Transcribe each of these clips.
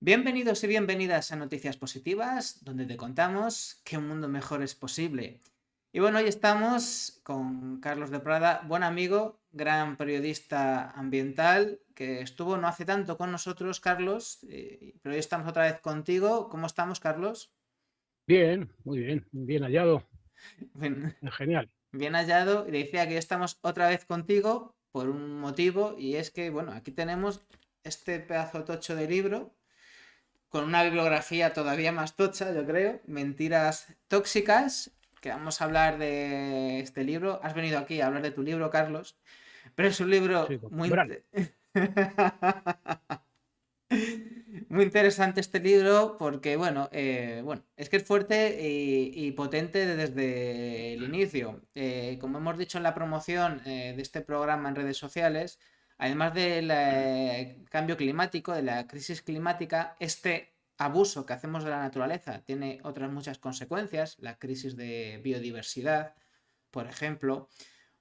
Bienvenidos y bienvenidas a Noticias Positivas, donde te contamos que un mundo mejor es posible. Y bueno, hoy estamos con Carlos de Prada, buen amigo, gran periodista ambiental, que estuvo no hace tanto con nosotros, Carlos, pero hoy estamos otra vez contigo. ¿Cómo estamos, Carlos? Bien, muy bien, bien hallado, Bien, genial. bien hallado. Y decía que ya estamos otra vez contigo por un motivo, y es que, bueno, aquí tenemos este pedazo tocho de libro con una bibliografía todavía más tocha, yo creo, Mentiras tóxicas, que vamos a hablar de este libro. Has venido aquí a hablar de tu libro, Carlos, pero es un libro Sí, verán. muy interesante este libro porque, bueno, es que es fuerte y potente desde el inicio. Como hemos dicho en la promoción de este programa en redes sociales, además del cambio climático, de la crisis climática, este abuso que hacemos de la naturaleza tiene otras muchas consecuencias, la crisis de biodiversidad, por ejemplo,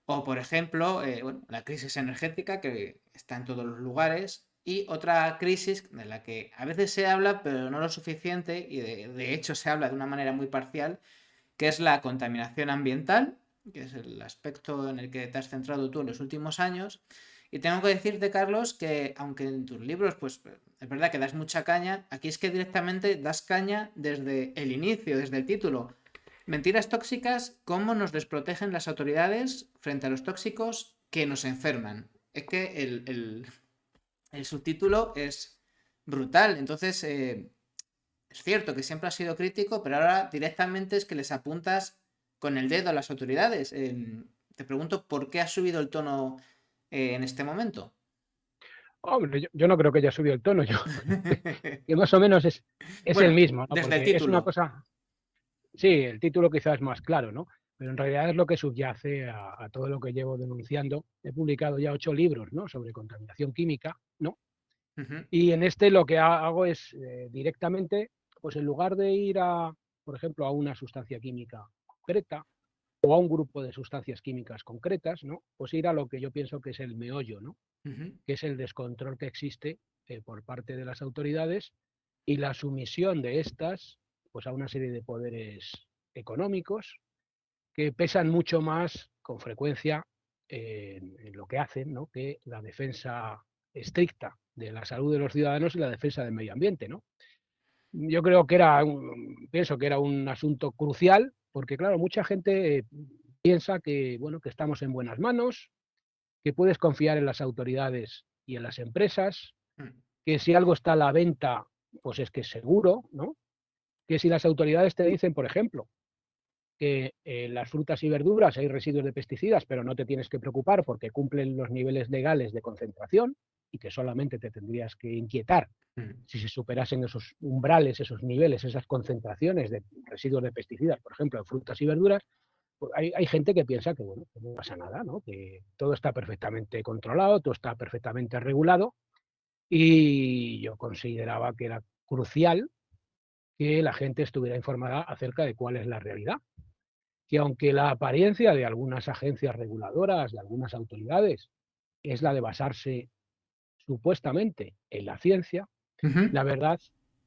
o, por ejemplo, bueno, la crisis energética que está en todos los lugares. Y otra crisis de la que a veces se habla, pero no lo suficiente, y de hecho se habla de una manera muy parcial, que es la contaminación ambiental, que es el aspecto en el que te has centrado tú en los últimos años. Y tengo que decirte, Carlos, que aunque en tus libros, pues es verdad que das mucha caña, aquí es que directamente das caña desde el inicio, desde el título. Mentiras tóxicas, cómo nos desprotegen las autoridades frente a los tóxicos que nos enferman. Es que el subtítulo es brutal. Entonces, es cierto que siempre has sido crítico, pero ahora directamente es que les apuntas con el dedo a las autoridades. Te pregunto por qué has subido el tono en este momento. Hombre, yo no creo que haya subido el tono, yo que más o menos es el Bueno, mismo, ¿no? desde el Porque es una título. cosa, sí, el título quizás es más claro, ¿no? Pero en realidad es lo que subyace a todo lo que llevo denunciando. He publicado ya 8 libros, ¿no? Sobre contaminación química, ¿no? Ujú. Y en este lo que hago es directamente, pues en lugar de ir por ejemplo, a una sustancia química concreta, o a un grupo de sustancias químicas concretas, ¿no? Pues ir a lo que yo pienso que es el meollo, ¿no? Ujú. Que es el descontrol que existe por parte de las autoridades y la sumisión de estas pues, a una serie de poderes económicos que pesan mucho más con frecuencia en lo que hacen, ¿no? Que la defensa estricta de la salud de los ciudadanos y la defensa del medio ambiente, ¿no? Yo creo que pienso que era un asunto crucial, porque claro, mucha gente piensa que, bueno, que estamos en buenas manos, que puedes confiar en las autoridades y en las empresas, Mm. que si algo está a la venta, pues es que es seguro, ¿no? Que si las autoridades te dicen, por ejemplo, que en las frutas y verduras hay residuos de pesticidas, pero no te tienes que preocupar porque cumplen los niveles legales de concentración y que solamente te tendrías que inquietar Mm. si se superasen esos umbrales, esos niveles, esas concentraciones de residuos de pesticidas, por ejemplo, en frutas y verduras, pues hay gente que piensa que, bueno, que no pasa nada, ¿no? Que todo está perfectamente controlado, todo está perfectamente regulado y yo consideraba que era crucial que la gente estuviera informada acerca de cuál es la realidad. Que aunque la apariencia de algunas agencias reguladoras, de algunas autoridades, es la de basarse supuestamente en la ciencia, Ujú. la verdad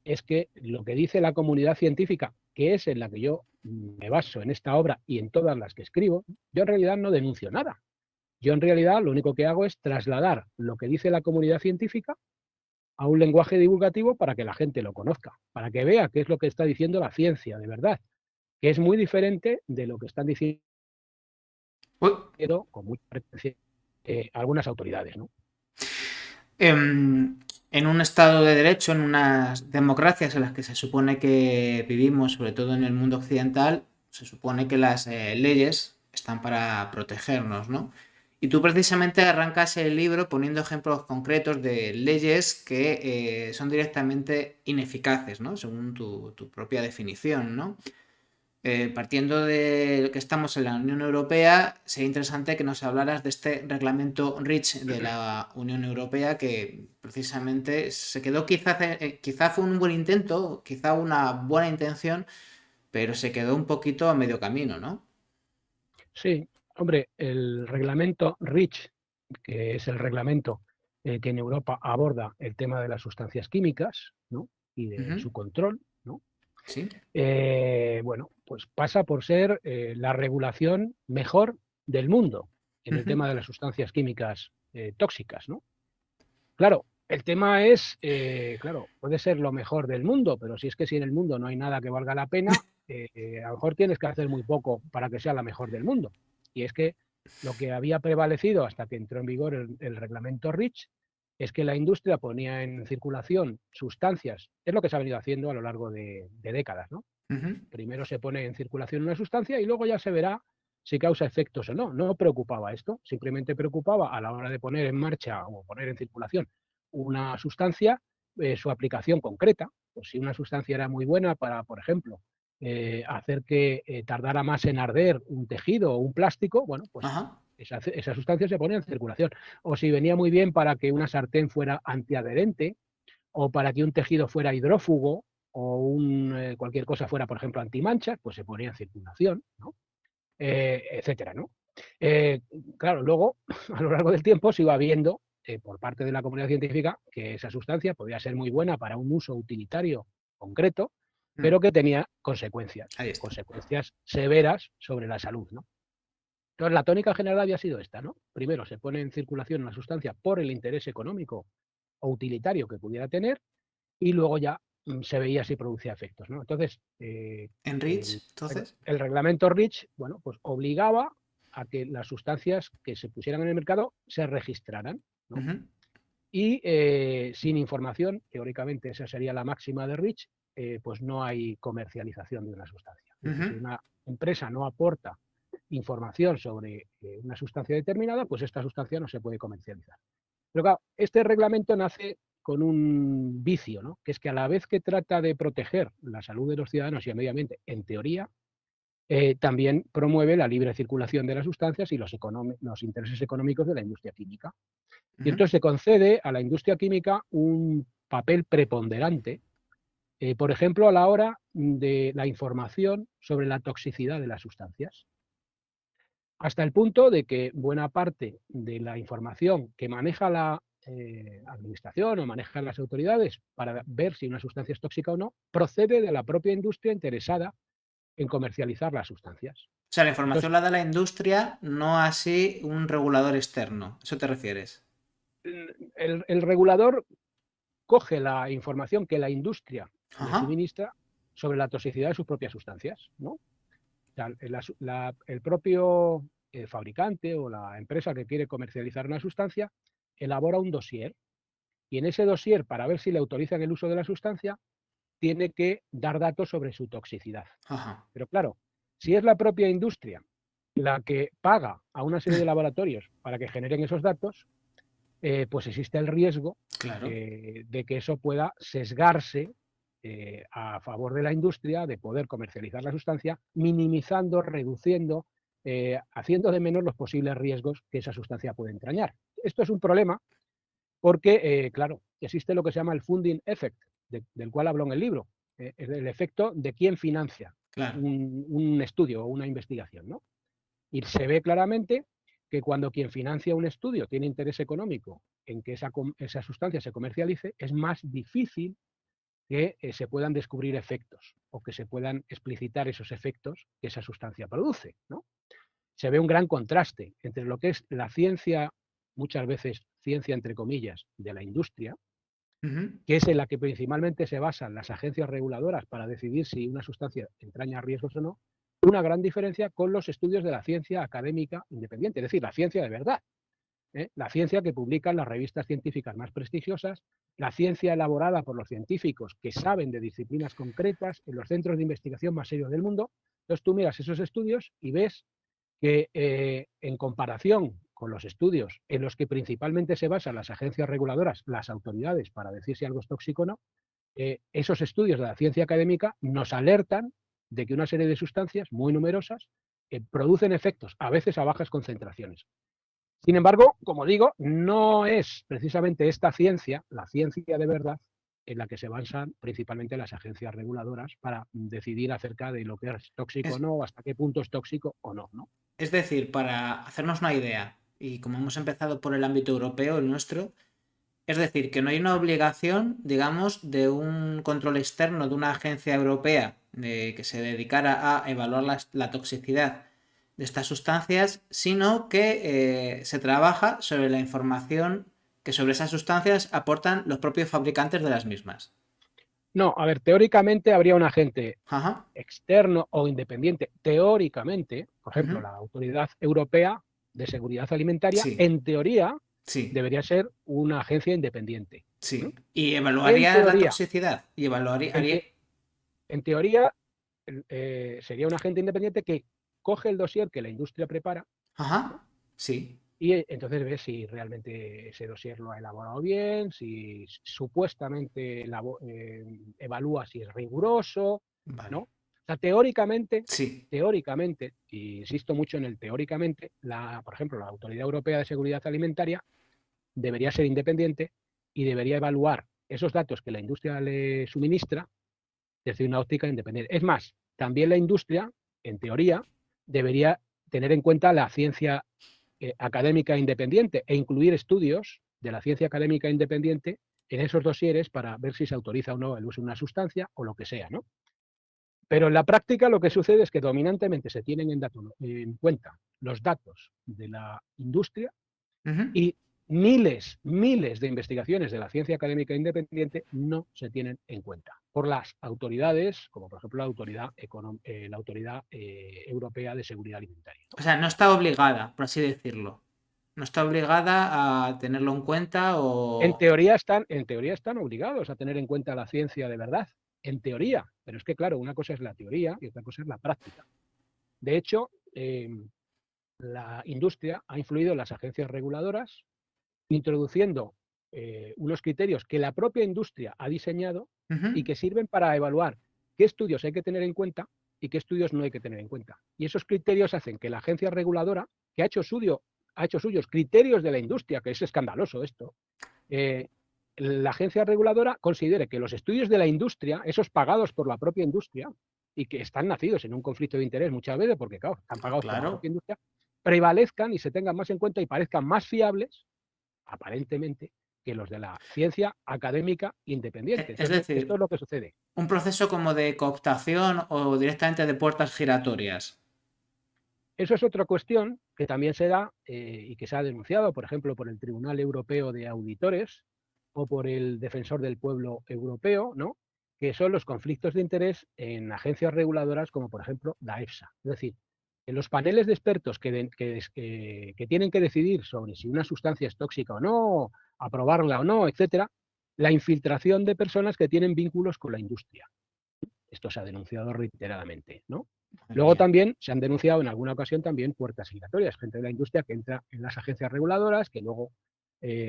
es que lo que dice la comunidad científica, que es en la que yo me baso en esta obra y en todas las que escribo, yo en realidad no denuncio nada. Yo en realidad lo único que hago es trasladar lo que dice la comunidad científica a un lenguaje divulgativo para que la gente lo conozca, para que vea qué es lo que está diciendo la ciencia de verdad, que es muy diferente de lo que están diciendo Uy. con mucha frecuencia algunas autoridades, ¿no? En un estado de derecho, en unas democracias en las que se supone que vivimos, sobre todo en el mundo occidental, se supone que las leyes están para protegernos, ¿no? Y tú precisamente arrancas el libro poniendo ejemplos concretos de leyes que son directamente ineficaces, ¿no? Según tu propia definición, ¿no? Partiendo de que estamos en la Unión Europea, sería interesante que nos hablaras de este reglamento REACH de la Unión Europea que precisamente se quedó quizá fue un buen intento, quizá una buena intención, pero se quedó un poquito a medio camino, ¿no? Sí, hombre, el reglamento REACH, que es el reglamento que en Europa aborda el tema de las sustancias químicas, ¿no? y de Ujú. su control, ¿no? Sí. Bueno, pues pasa por ser la regulación mejor del mundo en el Ujú. tema de las sustancias químicas tóxicas, ¿no? Claro, el tema es, claro, puede ser lo mejor del mundo, pero si es que si en el mundo no hay nada que valga la pena, a lo mejor tienes que hacer muy poco para que sea la mejor del mundo. Y es que lo que había prevalecido hasta que entró en vigor el reglamento REACH es que la industria ponía en circulación sustancias, es lo que se ha venido haciendo a lo largo de décadas, ¿no? Ujú. Primero se pone en circulación una sustancia y luego ya se verá si causa efectos o no. No preocupaba esto, simplemente preocupaba a la hora de poner en marcha o poner en circulación una sustancia, su aplicación concreta. Pues si una sustancia era muy buena para, por ejemplo, hacer que tardara más en arder un tejido o un plástico, bueno, pues Ajá. esa sustancia se pone en circulación. O si venía muy bien para que una sartén fuera antiadherente, o para que un tejido fuera hidrófugo o cualquier cosa fuera, por ejemplo, antimanchas, pues se ponía en circulación, ¿no? Etcétera, ¿no? Eh, claro, luego, a lo largo del tiempo, se iba viendo por parte de la comunidad científica que esa sustancia podía ser muy buena para un uso utilitario concreto, Mm. pero que tenía Ahí está. consecuencias severas sobre la salud, ¿no? Entonces, la tónica general había sido esta, ¿no? Primero, se pone en circulación una sustancia por el interés económico o utilitario que pudiera tener, y luego ya se veía si producía efectos, ¿no? Entonces, En Rich, entonces. el reglamento REACH, bueno, pues obligaba a que las sustancias que se pusieran en el mercado se registraran, ¿no? Ujú. Y sin información, teóricamente esa sería la máxima de REACH, pues no hay comercialización de una sustancia. Es decir, Ujú. si una empresa no aporta información sobre una sustancia determinada, pues esta sustancia no se puede comercializar. Pero claro, este reglamento nace con un vicio, ¿no? Que es que a la vez que trata de proteger la salud de los ciudadanos y el medio ambiente, en teoría, también promueve la libre circulación de las sustancias y los intereses económicos de la industria química. Y Ujú. entonces se concede a la industria química un papel preponderante, por ejemplo, a la hora de la información sobre la toxicidad de las sustancias, hasta el punto de que buena parte de la información que maneja la administración o manejan las autoridades para ver si una sustancia es tóxica o no, procede de la propia industria interesada en comercializar las sustancias. O sea, la Entonces, información la da la industria, no así un regulador externo. ¿Eso te refieres? el regulador coge la información que la industria le Ajá. suministra sobre la toxicidad de sus propias sustancias, ¿no? O sea, el propio fabricante o la empresa que quiere comercializar una sustancia elabora un dossier, y en ese dossier, para ver si le autorizan el uso de la sustancia, tiene que dar datos sobre su toxicidad. Ajá. Pero claro, si es la propia industria la que paga a una serie de laboratorios para que generen esos datos, pues existe el riesgo Claro. de que eso pueda sesgarse a favor de la industria, de poder comercializar la sustancia, minimizando, reduciendo, haciendo de menos los posibles riesgos que esa sustancia puede entrañar. Esto es un problema porque, claro, existe lo que se llama el funding effect, del cual hablo en el libro, es el efecto de quién financia Claro. un estudio o una investigación, ¿no? Y se ve claramente que cuando quien financia un estudio tiene interés económico en que esa sustancia se comercialice, es más difícil que se puedan descubrir efectos o que se puedan explicitar esos efectos que esa sustancia produce, ¿no? Se ve un gran contraste entre lo que es la ciencia, muchas veces ciencia entre comillas, de la industria, Ujú. que es en la que principalmente se basan las agencias reguladoras para decidir si una sustancia entraña riesgos o no, una gran diferencia con los estudios de la ciencia académica independiente, es decir, la ciencia de verdad, ¿eh? La ciencia que publican las revistas científicas más prestigiosas, la ciencia elaborada por los científicos que saben de disciplinas concretas en los centros de investigación más serios del mundo. Entonces tú miras esos estudios y ves que en comparación con los estudios en los que principalmente se basan las agencias reguladoras, las autoridades, para decir si algo es tóxico o no, esos estudios de la ciencia académica nos alertan de que una serie de sustancias muy numerosas producen efectos, a veces a bajas concentraciones. Sin embargo, como digo, no es precisamente esta ciencia, la ciencia de verdad, en la que se basan principalmente las agencias reguladoras para decidir acerca de lo que es tóxico o Es, no, hasta qué punto es tóxico o no, ¿no? es decir, para hacernos una idea, y como hemos empezado por el ámbito europeo, el nuestro, Es decir, que no hay una obligación, digamos, de un control externo de una agencia europea que se dedicara a evaluar la toxicidad de estas sustancias, sino que se trabaja sobre la información que sobre esas sustancias aportan los propios fabricantes de las mismas. No, a ver, teóricamente habría un agente Ajá. externo o independiente. Teóricamente, por ejemplo, Ujú. la Autoridad Europea de Seguridad Alimentaria, Sí, en teoría, sí, debería ser una agencia independiente. ¿No? sí. Y En evaluaría la teoría, toxicidad. Y evaluaría. en, te- en teoría sería un agente independiente que coge el dossier que la industria prepara, ¿no? Ajá. Sí. Y entonces ve si realmente ese dossier lo ha elaborado bien, si supuestamente evalúa si es riguroso, ¿no? Vale. O sea, teóricamente, Sí. teóricamente, y insisto mucho en el teóricamente, por ejemplo, la Autoridad Europea de Seguridad Alimentaria debería ser independiente y debería evaluar esos datos que la industria le suministra desde una óptica independiente. Es más, también la industria, en teoría, debería tener en cuenta la ciencia académica independiente e incluir estudios de la ciencia académica independiente en esos dosieres para ver si se autoriza o no el uso de una sustancia o lo que sea, ¿no? Pero en la práctica lo que sucede es que dominantemente se tienen en cuenta los datos de la industria Ujú. y miles de investigaciones de la ciencia académica independiente no se tienen en cuenta por las autoridades, como por ejemplo la Autoridad Europea de Seguridad Alimentaria, ¿no? O sea, no está obligada, por así decirlo. No está obligada a tenerlo en cuenta o... En teoría están obligados a tener en cuenta la ciencia de verdad, en teoría, pero es que claro, una cosa es la teoría y otra cosa es la práctica. De hecho, la industria ha influido en las agencias reguladoras introduciendo unos criterios que la propia industria ha diseñado y Ujú. que sirven para evaluar qué estudios hay que tener en cuenta y qué estudios no hay que tener en cuenta. Y esos criterios hacen que la agencia reguladora, que ha hecho suyos criterios de la industria, que es escandaloso esto, eh, la agencia reguladora considere que los estudios de la industria, esos pagados por la propia industria, y que están nacidos en un conflicto de interés muchas veces, porque claro, están Ah, pagados por la claro. propia industria, prevalezcan y se tengan más en cuenta y parezcan más fiables aparentemente, que los de la ciencia académica independiente. Es Entonces, decir, esto es lo que sucede. un proceso como de cooptación o directamente de puertas giratorias. Eso es otra cuestión que también se da y que se ha denunciado, por ejemplo, por el Tribunal Europeo de Auditores o por el Defensor del Pueblo Europeo, ¿no? Que son los conflictos de interés en agencias reguladoras como, por ejemplo, la EFSA. Es decir, en los paneles de expertos que tienen que decidir sobre si una sustancia es tóxica o no, aprobarla o no, etcétera, la infiltración de personas que tienen vínculos con la industria. Esto se ha denunciado reiteradamente, ¿no? Madre Luego mía. también se han denunciado en alguna ocasión también puertas giratorias, gente de la industria que entra en las agencias reguladoras, que luego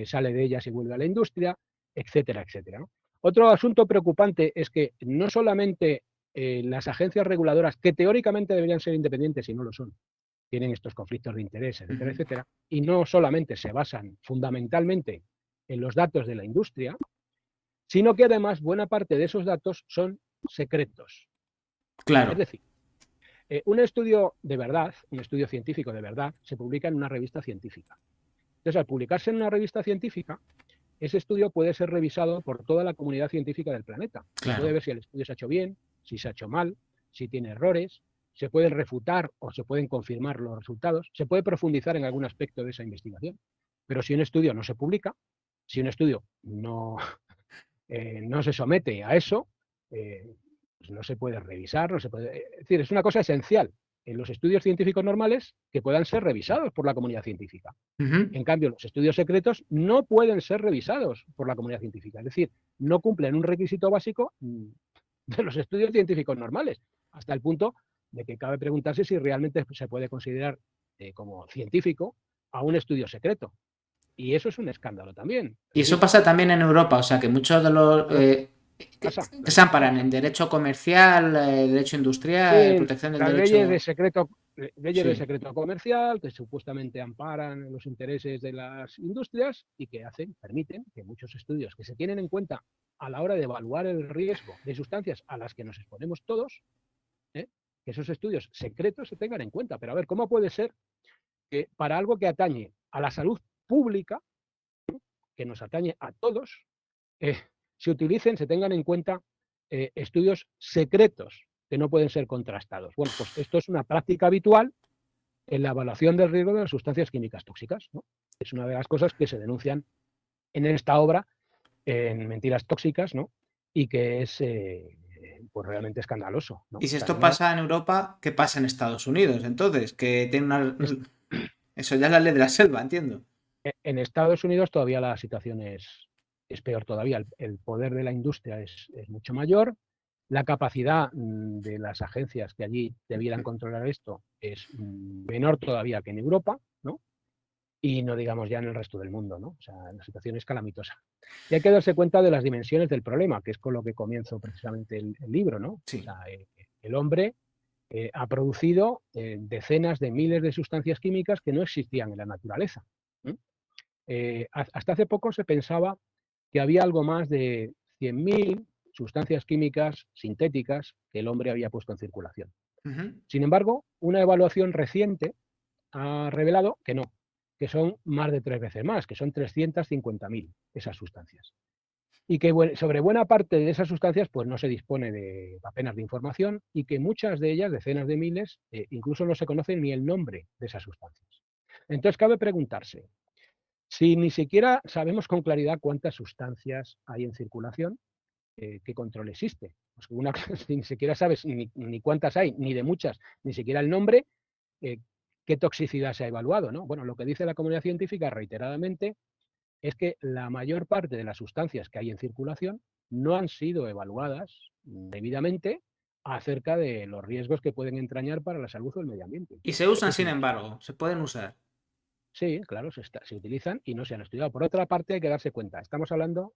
sale de ellas y vuelve a la industria, etcétera, etcétera, ¿no? Otro asunto preocupante es que no solamente las agencias reguladoras, que teóricamente deberían ser independientes y no lo son, tienen estos conflictos de interés, etcétera, Ujú. etcétera, y no solamente se basan fundamentalmente en los datos de la industria, sino que además buena parte de esos datos son secretos. Claro. Es decir, un estudio de verdad, un estudio científico de verdad, se publica en una revista científica. Entonces, al publicarse en una revista científica, ese estudio puede ser revisado por toda la comunidad científica del planeta. Se puede Claro. ver si el estudio se ha hecho bien, si se ha hecho mal, si tiene errores, se pueden refutar o se pueden confirmar los resultados, se puede profundizar en algún aspecto de esa investigación. Pero si un estudio no se publica, si un estudio no se somete a eso, pues no se puede revisar, no se puede. Es decir, es una cosa esencial en los estudios científicos normales que puedan ser revisados por la comunidad científica. Ujú. En cambio, los estudios secretos no pueden ser revisados por la comunidad científica. Es decir, no cumplen un requisito básico de los estudios científicos normales, hasta el punto de que cabe preguntarse si realmente se puede considerar como científico a un estudio secreto. Y eso es un escándalo también. Y Es eso decir, pasa también en Europa, o sea que muchos de los claro, pasa, que claro se que amparan pasa. en derecho comercial, derecho industrial, Sí, protección del las derecho. leyes de Sí. secreto comercial que supuestamente amparan los intereses de las industrias y que permiten que muchos estudios que se tienen en cuenta a la hora de evaluar el riesgo de sustancias a las que nos exponemos todos, ¿eh? Que esos estudios secretos se tengan en cuenta. Pero a ver, ¿cómo puede ser que para algo que atañe a la salud pública, que nos atañe a todos, se utilicen, se tengan en cuenta estudios secretos que no pueden ser contrastados. Bueno, pues esto es una práctica habitual en la evaluación del riesgo de las sustancias químicas tóxicas, ¿no? Es una de las cosas que se denuncian en esta obra, en Mentiras tóxicas, ¿no? Y que es pues realmente escandaloso, ¿no? Y si O sea, esto pasa en Europa, ¿qué pasa en Estados Unidos? Entonces, que tiene una... es, Eso ya es la ley de la selva, entiendo. en Estados Unidos todavía la situación es peor todavía. El poder de la industria es mucho mayor. La capacidad de las agencias que allí debieran controlar esto es menor todavía que en Europa, ¿no? Y no digamos ya en el resto del mundo, ¿no? O sea, la situación es calamitosa. Y hay que darse cuenta de las dimensiones del problema, que es con lo que comienzo precisamente el libro, ¿no? O Sí. sea, el hombre ha producido decenas de miles de sustancias químicas que no existían en la naturaleza. Hasta hace poco se pensaba que había algo más de 100.000 sustancias químicas sintéticas que el hombre había puesto en circulación. Ujú. Sin embargo, una evaluación reciente ha revelado que no, que son más de 3 veces más, que son 350.000 esas sustancias. Y que sobre buena parte de esas sustancias pues no se dispone de apenas de información y que muchas de ellas, decenas de miles, incluso no se conoce ni el nombre de esas sustancias. Entonces cabe preguntarse, si ni siquiera sabemos con claridad cuántas sustancias hay en circulación, ¿qué control existe? Pues si ni siquiera sabes ni cuántas hay, ni de muchas, ni siquiera el nombre, eh, ¿qué toxicidad se ha evaluado? ¿No? Bueno, lo que dice la comunidad científica reiteradamente es que la mayor parte de las sustancias que hay en circulación no han sido evaluadas debidamente acerca de los riesgos que pueden entrañar para la salud o el medio ambiente. Y se Ese usan, es sin un hecho. embargo, se pueden usar. Sí, claro, se utilizan y no se han estudiado. Por otra parte, hay que darse cuenta, estamos hablando,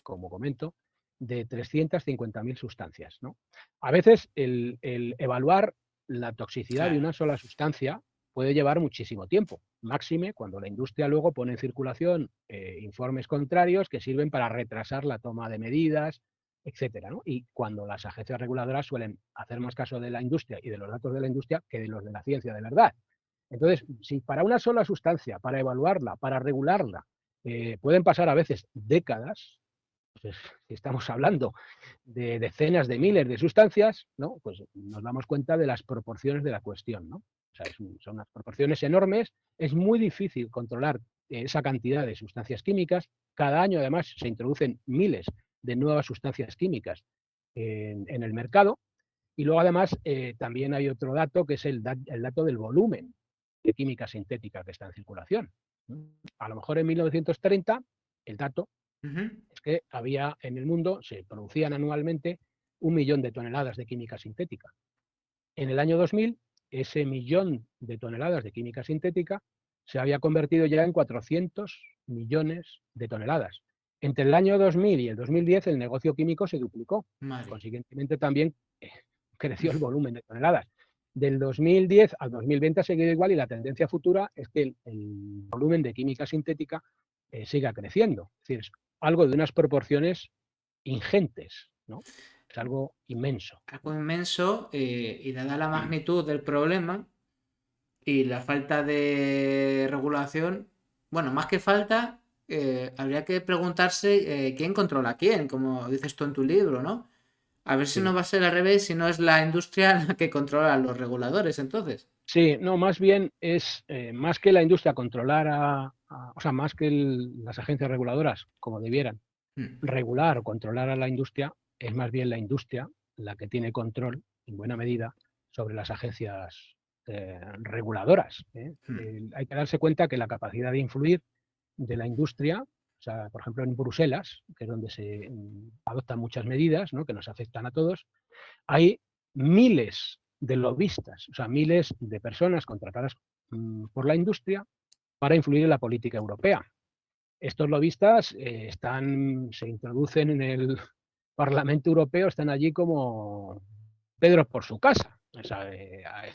como comento, de 350.000 sustancias, ¿no? A veces el evaluar la toxicidad de Claro. una sola sustancia puede llevar muchísimo tiempo, máxime cuando la industria luego pone en circulación informes contrarios que sirven para retrasar la toma de medidas, etcétera, ¿no? Y cuando las agencias reguladoras suelen hacer más caso de la industria y de los datos de la industria que de los de la ciencia de verdad. Entonces, si para una sola sustancia, para evaluarla, para regularla, pueden pasar a veces décadas, pues si estamos hablando de decenas de miles de sustancias, ¿no? Pues nos damos cuenta de las proporciones de la cuestión, ¿no? O sea, son unas proporciones enormes, es muy difícil controlar esa cantidad de sustancias químicas. Cada año, además, se introducen miles de nuevas sustancias químicas en el mercado. Y luego, además, también hay otro dato que es el dato del volumen de química sintética que está en circulación. A lo mejor en 1930 el dato Ujú. es que había en el mundo, se producían anualmente 1 millón de toneladas de química sintética. En el año 2000, ese millón de toneladas de química sintética se había convertido ya en 400 millones de toneladas. Entre el año 2000 y el 2010 el negocio químico se duplicó. Madre. Consiguientemente también creció el volumen de toneladas. Del 2010 al 2020 ha seguido igual y la tendencia futura es que el volumen de química sintética siga creciendo. Es decir, es algo de unas proporciones ingentes, ¿no? Es algo inmenso. Algo inmenso y dada la magnitud del problema y la falta de regulación, bueno, más que falta, habría que preguntarse quién controla a quién, como dices tú en tu libro, ¿no? A ver si no Sí. va a ser al revés, si no es la industria la que controla a los reguladores, entonces. Sí, no, más bien es más que la industria controlara, o sea, más que las agencias reguladoras, como debieran, Mm. regular o controlar a la industria, es más bien la industria la que tiene control, en buena medida, sobre las agencias reguladoras. Mm. Hay que darse cuenta que la capacidad de influir de la industria, o sea, por ejemplo, en Bruselas, que es donde se adoptan muchas medidas, ¿no?, que nos afectan a todos, hay miles de lobistas, o sea, miles de personas contratadas por la industria para influir en la política europea. Estos lobistas se introducen en el Parlamento Europeo, están allí como Pedro por su casa. O sea,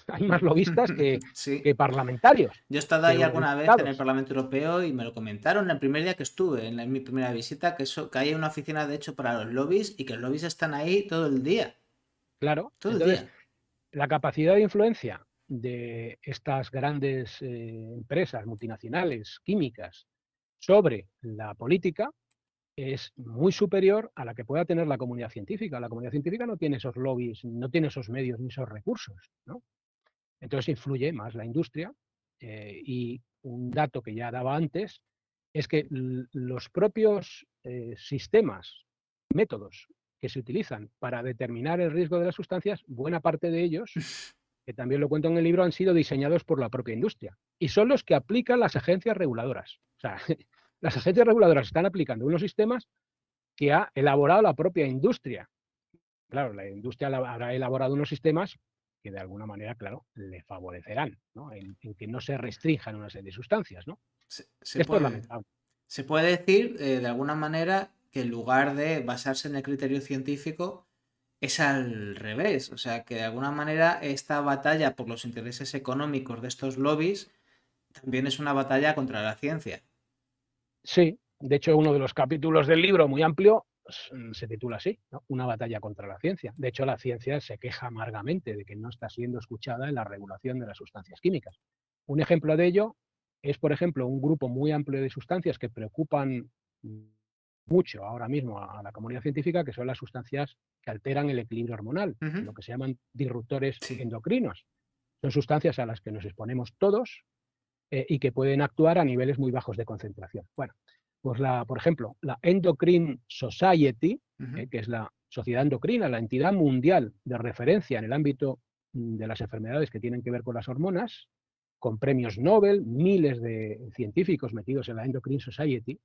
hay más lobistas Sí. que parlamentarios, Yo he estado que ahí alguna vez en el eurodiputados. Parlamento Europeo y me lo comentaron el primer día que estuve, en mi primera visita, que hay una oficina de hecho para los lobbies y que los lobbies están ahí todo el día. Claro, Todo el entonces día. la capacidad de influencia de estas grandes empresas multinacionales químicas sobre la política es muy superior a la que pueda tener la comunidad científica. La comunidad científica no tiene esos lobbies, no tiene esos medios ni esos recursos, ¿no? Entonces influye más la industria, y un dato que ya daba antes es que los propios sistemas, métodos que se utilizan para determinar el riesgo de las sustancias, buena parte de ellos, que también lo cuento en el libro, han sido diseñados por la propia industria y son los que aplican las agencias reguladoras. O sea, las agencias reguladoras están aplicando unos sistemas que ha elaborado la propia industria. Claro, la industria habrá elaborado unos sistemas que de alguna manera, claro, le favorecerán, ¿no? En que no se restrinjan una serie de sustancias, ¿no? Se Esto es puede, lamentable. se puede decir de alguna manera que en lugar de basarse en el criterio científico, es al revés. O sea, que de alguna manera esta batalla por los intereses económicos de estos lobbies también es una batalla contra la ciencia. Sí, de hecho, uno de los capítulos del libro, muy amplio, se titula así, ¿no? Una batalla contra la ciencia. De hecho, la ciencia se queja amargamente de que no está siendo escuchada en la regulación de las sustancias químicas. Un ejemplo de ello es, por ejemplo, un grupo muy amplio de sustancias que preocupan mucho ahora mismo a la comunidad científica, que son las sustancias que alteran el equilibrio hormonal, Ujú. lo que se llaman disruptores Sí. endocrinos. Son sustancias a las que nos exponemos todos, y que pueden actuar a niveles muy bajos de concentración. Bueno, pues por ejemplo, la Endocrine Society, Ujú. que es la sociedad endocrina, la entidad mundial de referencia en el ámbito de las enfermedades que tienen que ver con las hormonas, con premios Nobel, miles de científicos metidos en la Endocrine Society,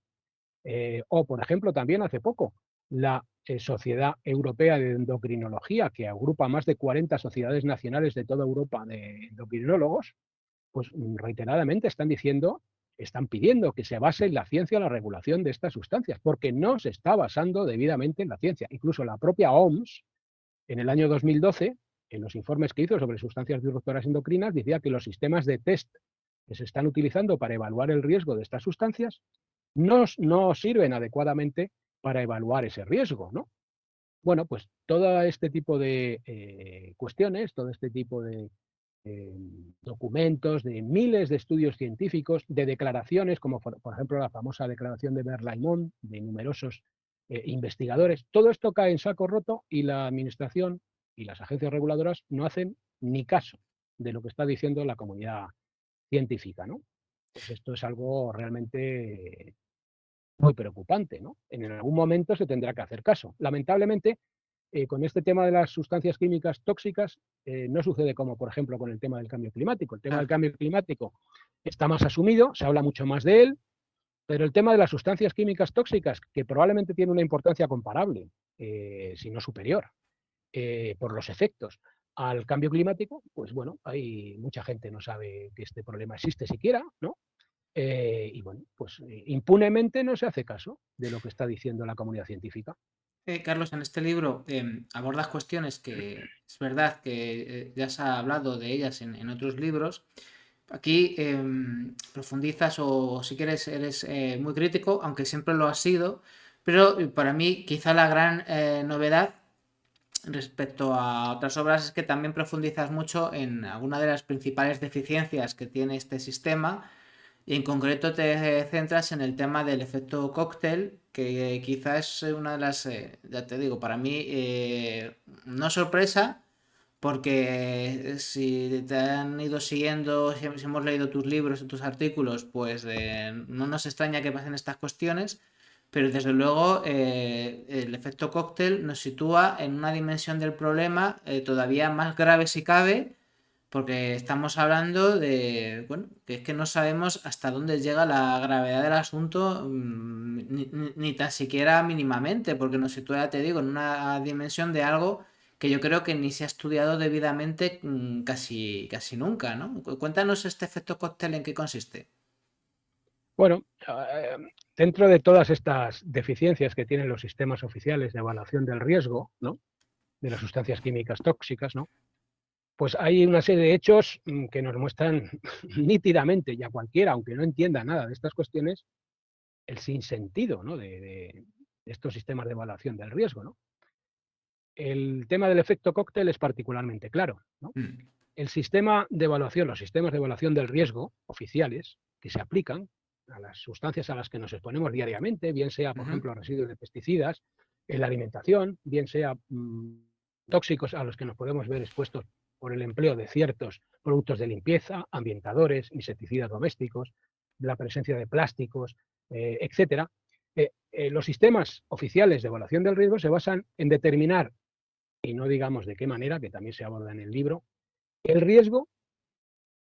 o, por ejemplo, también hace poco, la Sociedad Europea de Endocrinología, que agrupa más de 40 sociedades nacionales de toda Europa de endocrinólogos, pues reiteradamente están pidiendo que se base en la ciencia la regulación de estas sustancias, porque no se está basando debidamente en la ciencia. Incluso la propia OMS, en el año 2012, en los informes que hizo sobre sustancias disruptoras endocrinas, decía que los sistemas de test que se están utilizando para evaluar el riesgo de estas sustancias no sirven adecuadamente para evaluar ese riesgo, ¿no? Bueno, pues todo este tipo de cuestiones, todo este tipo de eh, documentos, de miles de estudios científicos, de declaraciones, como por ejemplo la famosa declaración de Berlaymont, de numerosos investigadores. Todo esto cae en saco roto y la administración y las agencias reguladoras no hacen ni caso de lo que está diciendo la comunidad científica, ¿no? Pues esto es algo realmente muy preocupante, ¿no? En algún momento se tendrá que hacer caso. Lamentablemente, con este tema de las sustancias químicas tóxicas, no sucede como, por ejemplo, con el tema del cambio climático. El tema del Claro. cambio climático está más asumido, se habla mucho más de él, pero el tema de las sustancias químicas tóxicas, que probablemente tiene una importancia comparable, si no superior, por los efectos al cambio climático, pues bueno, hay mucha gente no sabe que este problema existe siquiera, ¿no? Y bueno, pues impunemente no se hace caso de lo que está diciendo la comunidad científica. Carlos, en este libro abordas cuestiones que es verdad que ya se ha hablado de ellas en otros libros. Aquí profundizas o si quieres eres muy crítico, aunque siempre lo has sido, pero para mí quizá la gran novedad respecto a otras obras es que también profundizas mucho en alguna de las principales deficiencias que tiene este sistema y en concreto te centras en el tema del efecto cóctel, que quizás es una de las, ya te digo, para mí no sorpresa, porque si te han ido siguiendo, si hemos leído tus libros y tus artículos, pues no nos extraña que pasen estas cuestiones, pero desde luego el efecto cóctel nos sitúa en una dimensión del problema todavía más grave si cabe, porque estamos hablando de, bueno, que es que no sabemos hasta dónde llega la gravedad del asunto, ni tan siquiera mínimamente, porque nos sitúa, ya te digo, en una dimensión de algo que yo creo que ni se ha estudiado debidamente casi nunca, ¿no? Cuéntanos este efecto cóctel en qué consiste. Bueno, dentro de todas estas deficiencias que tienen los sistemas oficiales de evaluación del riesgo, ¿no? De las sustancias químicas tóxicas, ¿no? Pues hay una serie de hechos que nos muestran nítidamente, y a cualquiera, aunque no entienda nada de estas cuestiones, el sinsentido, ¿no? De estos sistemas de evaluación del riesgo, ¿no? El tema del efecto cóctel es particularmente claro, ¿no? El sistema de evaluación, los sistemas de evaluación del riesgo oficiales que se aplican, a las sustancias a las que nos exponemos diariamente, bien sea, por Ujú. ejemplo, residuos de pesticidas en la alimentación, bien sea tóxicos a los que nos podemos ver expuestos por el empleo de ciertos productos de limpieza, ambientadores, insecticidas domésticos, la presencia de plásticos, etcétera. Los sistemas oficiales de evaluación del riesgo se basan en determinar, y no digamos de qué manera, que también se aborda en el libro, el riesgo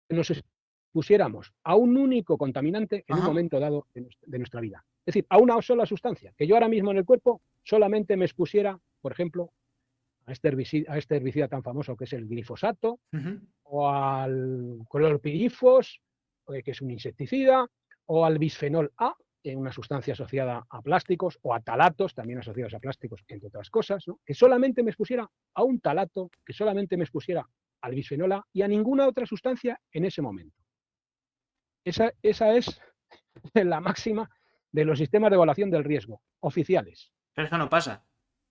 que nos expusiéramos a un único contaminante en un Ajá. momento dado de nuestra vida. Es decir, a una sola sustancia, que yo ahora mismo en el cuerpo solamente me expusiera, por ejemplo, a este herbicida tan famoso que es el glifosato, Ujú. o al clorpirifos, que es un insecticida, o al bisfenol A, una sustancia asociada a plásticos, o a talatos, también asociados a plásticos, entre otras cosas, ¿no? Que solamente me expusiera a un talato, que solamente me expusiera al bisfenol A y a ninguna otra sustancia en ese momento. Esa es la máxima de los sistemas de evaluación del riesgo oficiales, Pero eso no pasa.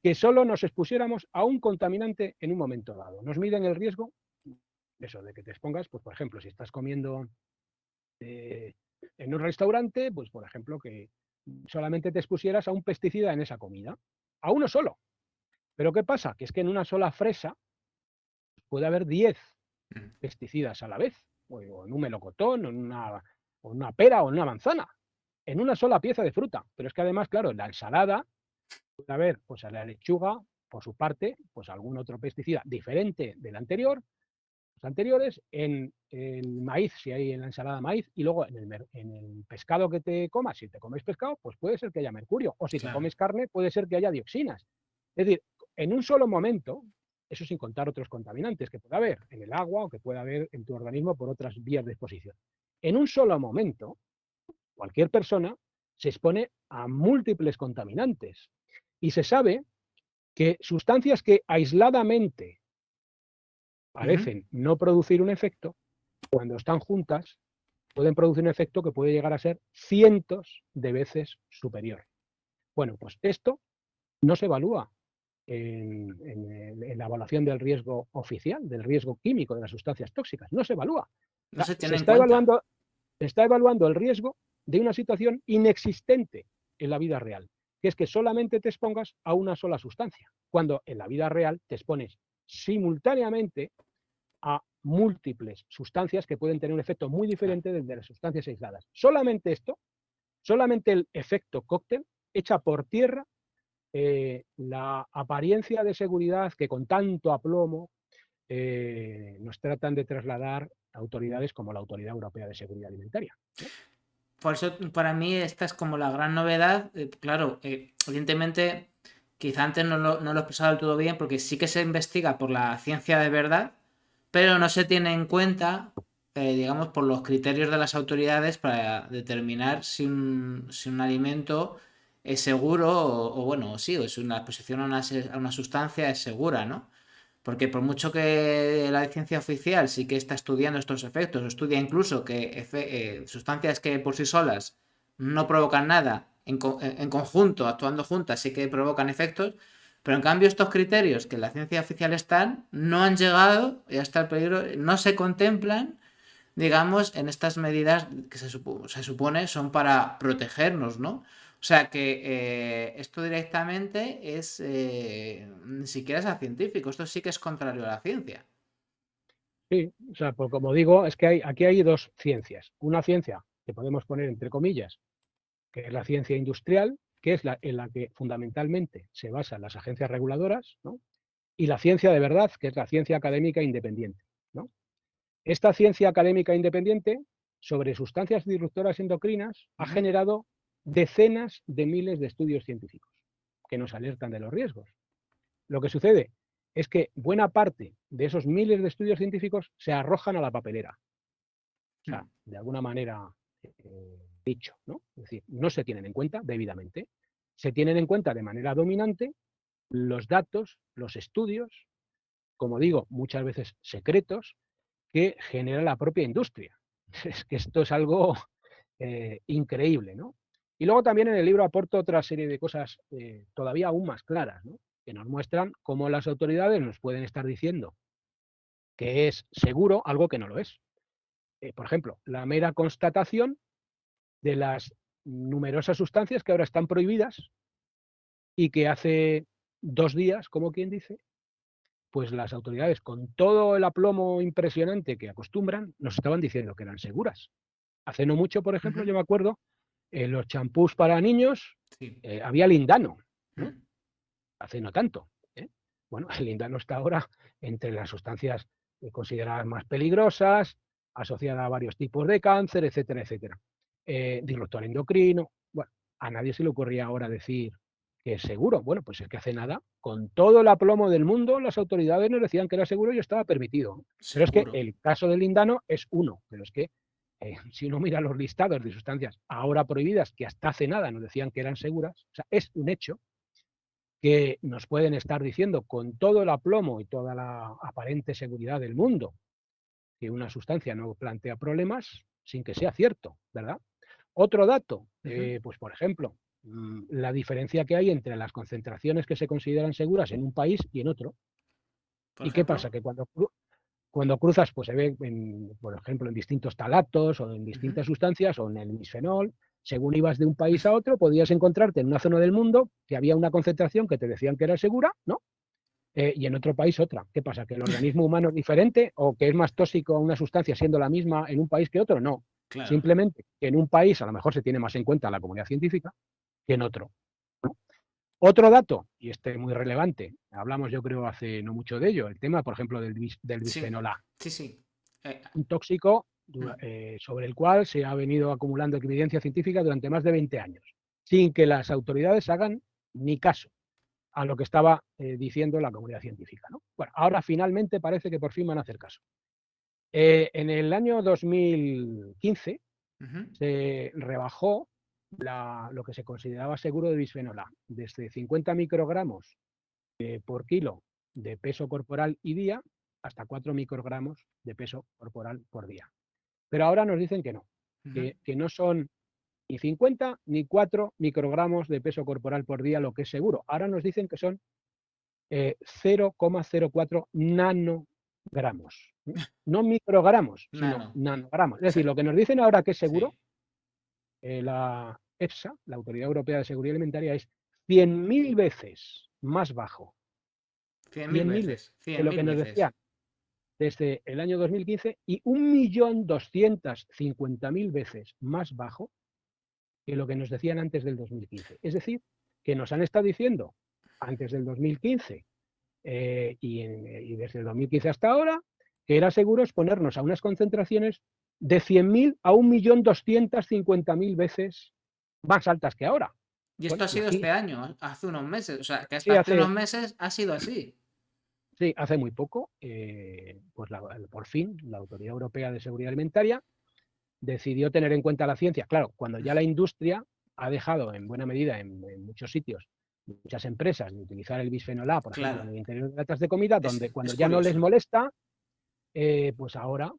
que solo nos expusiéramos a un contaminante en un momento dado. Nos miden el riesgo, eso, de que te expongas, pues por ejemplo, si estás comiendo eh, en un restaurante, pues por ejemplo, que solamente te expusieras a un pesticida en esa comida, a uno solo. Pero ¿qué pasa? Que es que en una sola fresa puede haber 10 Mm. pesticidas a la vez, o en un melocotón, o en una pera, o en una manzana, en una sola pieza de fruta. Pero es que además, claro, en la ensalada puede haber, pues a la lechuga, por su parte, pues algún otro pesticida diferente del anterior, los anteriores, en el maíz, si hay en la ensalada maíz, y luego en el pescado que te comas, si te comes pescado, pues puede ser que haya mercurio, o si te Claro. comes carne, puede ser que haya dioxinas. Es decir, en un solo momento, eso sin contar otros contaminantes que pueda haber en el agua o que pueda haber en tu organismo por otras vías de exposición. En un solo momento, cualquier persona se expone a múltiples contaminantes y se sabe que sustancias que aisladamente Ujú. parecen no producir un efecto, cuando están juntas, pueden producir un efecto que puede llegar a ser cientos de veces superior. Bueno, pues esto no se evalúa en la evaluación del riesgo oficial, del riesgo químico de las sustancias tóxicas. No se evalúa. O No sea, se tiene en cuenta. se está evaluando el riesgo de una situación inexistente en la vida real, que es que solamente te expongas a una sola sustancia, cuando en la vida real te expones simultáneamente a múltiples sustancias que pueden tener un efecto muy Claro. diferente del de las sustancias aisladas. Solamente esto, solamente el efecto cóctel, echa por tierra la apariencia de seguridad que con tanto aplomo nos tratan de trasladar autoridades como la Autoridad Europea de Seguridad Alimentaria, ¿no? Por eso, para mí, esta es como la gran novedad. Claro, evidentemente, quizá antes no lo he expresado del todo bien, porque sí que se investiga por la ciencia de verdad, pero no se tiene en cuenta, digamos, por los criterios de las autoridades para determinar si un alimento es seguro o, bueno, sí, o si una exposición a una sustancia es segura, ¿no? Porque por mucho que la ciencia oficial sí que está estudiando estos efectos, o estudia incluso que sustancias que por sí solas no provocan nada, en conjunto, actuando juntas, sí que provocan efectos, pero en cambio estos criterios que en la ciencia oficial están, no han llegado, y hasta el peligro, no se contemplan, digamos, en estas medidas que se supone son para protegernos, ¿no? O sea que esto directamente es, ni siquiera es a científico, esto sí que es contrario a la ciencia. Sí, o sea, pues como digo, es que aquí hay dos ciencias. Una ciencia que podemos poner entre comillas, que es la ciencia industrial, que es en la que fundamentalmente se basan las agencias reguladoras, ¿no? Y la ciencia de verdad, que es la ciencia académica independiente, ¿no? Esta ciencia académica independiente sobre sustancias disruptoras endocrinas ha Ujú. generado decenas de miles de estudios científicos que nos alertan de los riesgos. Lo que sucede es que buena parte de esos miles de estudios científicos se arrojan a la papelera. O sea, Mm. de alguna manera dicho, ¿no? Es decir, no se tienen en cuenta debidamente. Se tienen en cuenta de manera dominante los datos, los estudios, como digo, muchas veces secretos, que genera la propia industria. Es que esto es algo increíble, ¿no? Y luego también en el libro aporto otra serie de cosas todavía aún más claras, ¿no? Que nos muestran cómo las autoridades nos pueden estar diciendo que es seguro algo que no lo es. Por ejemplo, la mera constatación de las numerosas sustancias que ahora están prohibidas y que hace 2 días, como quien dice, pues las autoridades, con todo el aplomo impresionante que acostumbran, nos estaban diciendo que eran seguras. Hace no mucho, por ejemplo, Ujú. yo me acuerdo, en los champús para niños Sí. había lindano, ¿no? Mm. Hace no tanto. ¿Eh? Bueno, el lindano está ahora entre las sustancias consideradas más peligrosas, asociada a varios tipos de cáncer, etcétera, etcétera. Disruptor endocrino. Bueno, a nadie se le ocurría ahora decir que es seguro. Bueno, pues es que hace nada, con todo el aplomo del mundo, las autoridades nos decían que era seguro y estaba permitido. Pero es que Seguro. el caso del lindano es uno, pero es que si uno mira los listados de sustancias ahora prohibidas, que hasta hace nada nos decían que eran seguras, o sea, es un hecho que nos pueden estar diciendo con todo el aplomo y toda la aparente seguridad del mundo que una sustancia no plantea problemas sin que sea cierto, ¿verdad? Otro dato, Ujú. pues por ejemplo, la diferencia que hay entre las concentraciones que se consideran seguras en un país y en otro. Por ¿Y qué pasa? ejemplo. Que cuando cruzas, pues se ve, por ejemplo, en distintos talatos o en Ujú. distintas sustancias o en el bisfenol. Según ibas de un país a otro, podías encontrarte en una zona del mundo que había una concentración que te decían que era segura, ¿no? Y en otro país otra. ¿Qué pasa? ¿Que el organismo humano es diferente o que es más tóxico una sustancia siendo la misma en un país que otro? No. Claro. Simplemente que en un país a lo mejor se tiene más en cuenta la comunidad científica que en otro. ¿No? Otro dato, y este muy relevante, hablamos yo creo hace no mucho de ello, el tema, por ejemplo, del Sí. bisfenol A, Sí, sí. Eh, un tóxico mm. sobre el cual se ha venido acumulando evidencia científica durante más de 20 años, sin que las autoridades hagan ni caso a lo que estaba diciendo la comunidad científica. ¿No? Bueno, ahora finalmente parece que por fin van a hacer caso. En el año 2015 Ujú. se rebajó lo que se consideraba seguro de bisfenol A, desde 50 microgramos por kilo de peso corporal y día hasta 4 microgramos de peso corporal por día. Pero ahora nos dicen que no, Ujú. que no son ni 50 ni 4 microgramos de peso corporal por día lo que es seguro. Ahora nos dicen que son 0,04 nanogramos. No microgramos, sino Nano. nanogramos. Es Sí. decir, lo que nos dicen ahora que es seguro, Sí. la EFSA, la Autoridad Europea de Seguridad Alimentaria, es 100.000 veces más bajo, Cien mil 100.000 veces, veces. que Cien lo mil que nos veces. decían desde el año 2015 y 1.250.000 veces más bajo que lo que nos decían antes del 2015. Es decir, que nos han estado diciendo antes del 2015 y desde el 2015 hasta ahora, que era seguro exponernos a unas concentraciones de 100.000 a 1.250.000 veces más altas que ahora. Y esto Bueno, ha y sido aquí este año, hace unos meses. O sea, que hasta sí hace unos meses ha sido así. hace muy poco, pues por fin la Autoridad Europea de Seguridad Alimentaria decidió tener en cuenta la ciencia. Claro, cuando ya la industria ha dejado en buena medida en muchos sitios, muchas empresas, de utilizar el bisfenol A, por ejemplo, en Claro. el interior de latas de comida, donde Es cuando ya no les curioso. molesta, pues ahora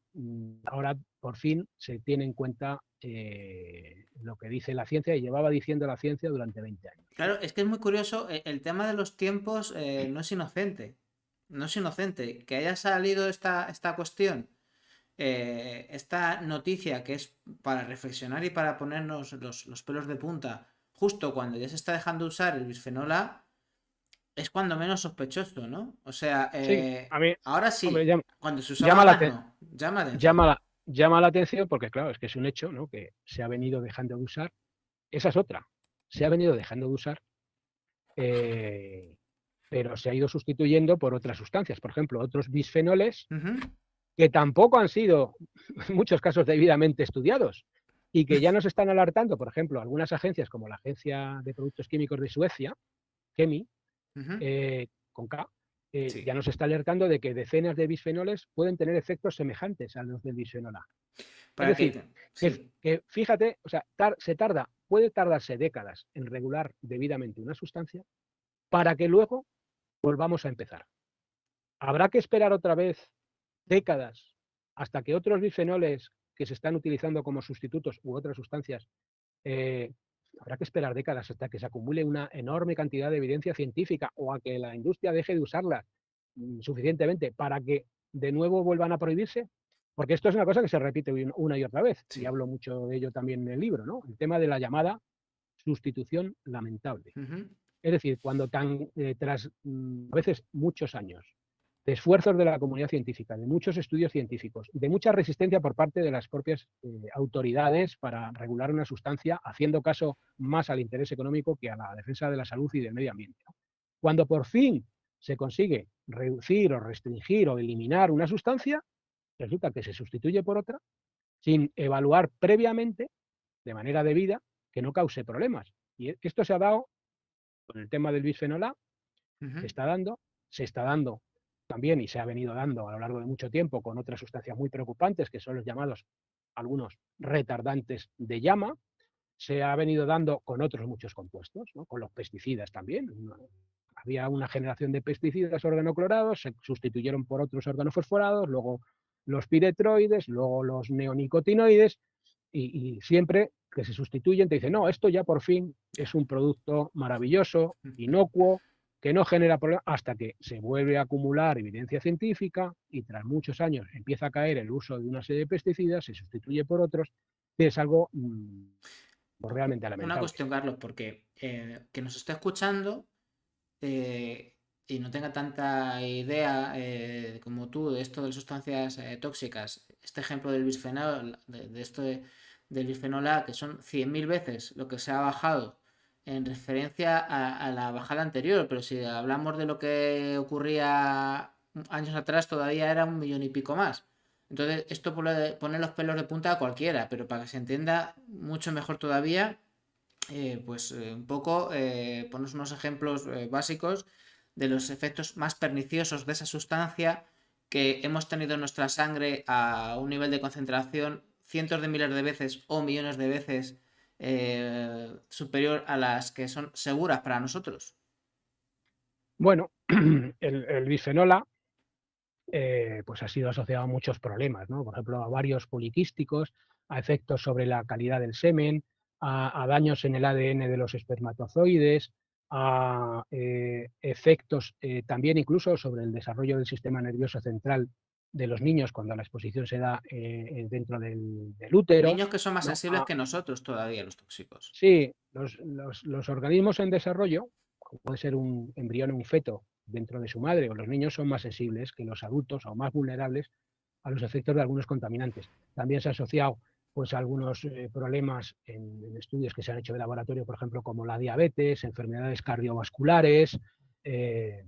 por fin se tiene en cuenta lo que dice la ciencia y llevaba diciendo la ciencia durante 20 años. ¿No? Claro, es que es muy curioso. El tema de los tiempos no es inocente. No es inocente. Que haya salido esta cuestión, esta noticia que es para reflexionar y para ponernos los pelos de punta, justo cuando ya se está dejando de usar el bisfenol A, es cuando menos sospechoso, ¿no? O sea, Sí, a mí, ahora hombre, sí, cuando se usaba llama la, más te- no. Llama la llama atención. la, llama la atención porque, claro, es que es un hecho, ¿no? Que se ha venido dejando de usar. Esa es otra. Se ha venido dejando de usar, eh, pero se ha ido sustituyendo por otras sustancias. Por ejemplo, otros bisfenoles Ujú. que tampoco han sido, en muchos casos, debidamente estudiados y que ya nos están alertando, por ejemplo, algunas agencias como la Agencia de Productos Químicos de Suecia, Chemi, Ujú. con K, ya Sí. nos está alertando de que decenas de bisfenoles pueden tener efectos semejantes a los del bisfenol A. Es Para que... decir, Sí. que fíjate, o sea, puede tardarse décadas en regular debidamente una sustancia para que luego volvamos a empezar. Habrá que esperar otra vez décadas hasta que otros bisfenoles que se están utilizando como sustitutos u otras sustancias, eh, habrá que esperar décadas hasta que se acumule una enorme cantidad de evidencia científica o a que la industria deje de usarla suficientemente para que de nuevo vuelvan a prohibirse. Porque esto es una cosa que se repite una y otra vez, y Sí. hablo mucho de ello también en el libro, ¿no? El tema de la llamada sustitución lamentable. Ujú, Es decir, cuando tras a veces muchos años de esfuerzos de la comunidad científica, de muchos estudios científicos, de mucha resistencia por parte de las propias autoridades para regular una sustancia, haciendo caso más al interés económico que a la defensa de la salud y del medio ambiente, ¿no? Cuando por fin se consigue reducir o restringir o eliminar una sustancia, resulta que se sustituye por otra sin evaluar previamente, de manera debida, que no cause problemas. Y esto se ha dado con el tema del bisfenol A, ujú. se está dando también y se ha venido dando a lo largo de mucho tiempo con otras sustancias muy preocupantes, que son los llamados algunos retardantes de llama, se ha venido dando con otros muchos compuestos, ¿no? Con los pesticidas también. Había una generación de pesticidas organoclorados, se sustituyeron por otros organofosforados, luego los piretroides, luego los neonicotinoides, y siempre que se sustituyen te dicen, no, esto ya por fin es Ya. un producto maravilloso, inocuo, que no genera problemas, hasta que se vuelve a acumular evidencia científica y tras muchos años empieza a caer el uso de una serie de pesticidas, se sustituye por otros, que es algo pues realmente Una lamentable. cuestión, Carlos, porque que nos esté escuchando eh, y no tenga tanta idea como tú de esto de las sustancias tóxicas, este ejemplo del bisfenol, de esto del bisfenol A, que son 100.000 veces lo que se ha bajado en referencia a la bajada anterior, pero si hablamos de lo que ocurría años atrás, todavía era 1 millón y pico más. Entonces, esto pone los pelos de punta a cualquiera, pero para que se entienda mucho mejor todavía, un poco ponos unos ejemplos básicos de los efectos más perniciosos de esa sustancia que hemos tenido en nuestra sangre a un nivel de concentración cientos de miles de veces o millones de veces superior a las que son seguras para nosotros. Bueno, el bisfenol A pues ha sido asociado a muchos problemas, ¿no? Por ejemplo, a varios poliquísticos, a efectos sobre la calidad del semen, a daños en el ADN de los espermatozoides, a efectos también incluso sobre el desarrollo del sistema nervioso central de los niños cuando la exposición se da dentro del útero, Niños que son más ¿no? sensibles que nosotros todavía, los tóxicos. Sí, los organismos en desarrollo, como puede ser un embrión o un feto dentro de su madre, o los niños son más sensibles que los adultos o más vulnerables a los efectos de algunos contaminantes. También se ha asociado pues, a algunos problemas en estudios que se han hecho de laboratorio, por ejemplo, como la diabetes, enfermedades cardiovasculares, eh,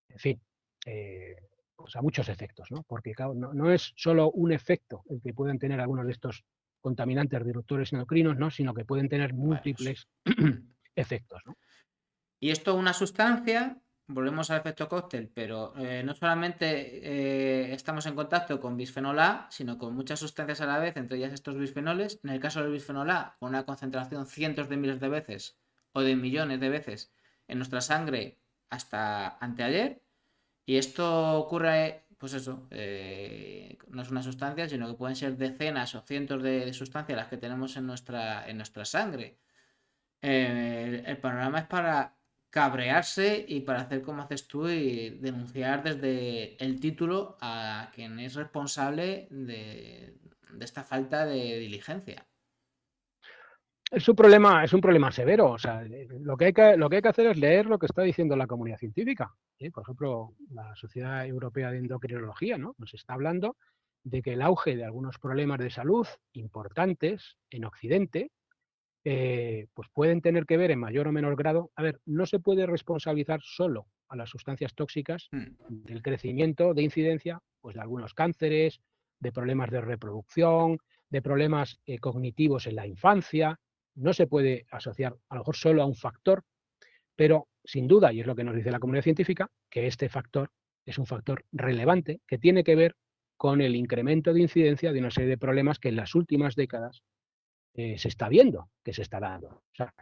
en fin, eh, pues a muchos efectos, ¿no? Porque claro, no es solo un efecto el que pueden tener algunos de estos contaminantes disruptores endocrinos, ¿no? Sino que pueden tener Varios. múltiples efectos, ¿no? Y esto una sustancia, volvemos al efecto cóctel, pero no solamente estamos en contacto con bisfenol A, sino con muchas sustancias a la vez, entre ellas estos bisfenoles. En el caso del bisfenol A, con una concentración cientos de miles de veces o de millones de veces en nuestra sangre hasta anteayer. Y esto ocurre, pues eso, no es una sustancia, sino que pueden ser decenas o cientos de sustancias las que tenemos en nuestra sangre. El panorama es para cabrearse y para hacer como haces tú y denunciar desde el título a quien es responsable de esta falta de diligencia. Es un problema severo. O sea, lo que hay que hacer es leer lo que está diciendo la comunidad científica. ¿Sí? Por ejemplo, la Sociedad Europea de Endocrinología, ¿no? Nos está hablando de que el auge de algunos problemas de salud importantes en Occidente pues pueden tener que ver en mayor o menor grado. A ver, no se puede responsabilizar solo a las sustancias tóxicas Mm. del crecimiento de incidencia pues, de algunos cánceres, de problemas de reproducción, de problemas cognitivos en la infancia. No se puede asociar a lo mejor solo a un factor, pero sin duda, y es lo que nos dice la comunidad científica, que este factor es un factor relevante que tiene que ver con el incremento de incidencia de una serie de problemas que en las últimas décadas se está viendo, que se está dando. O sea,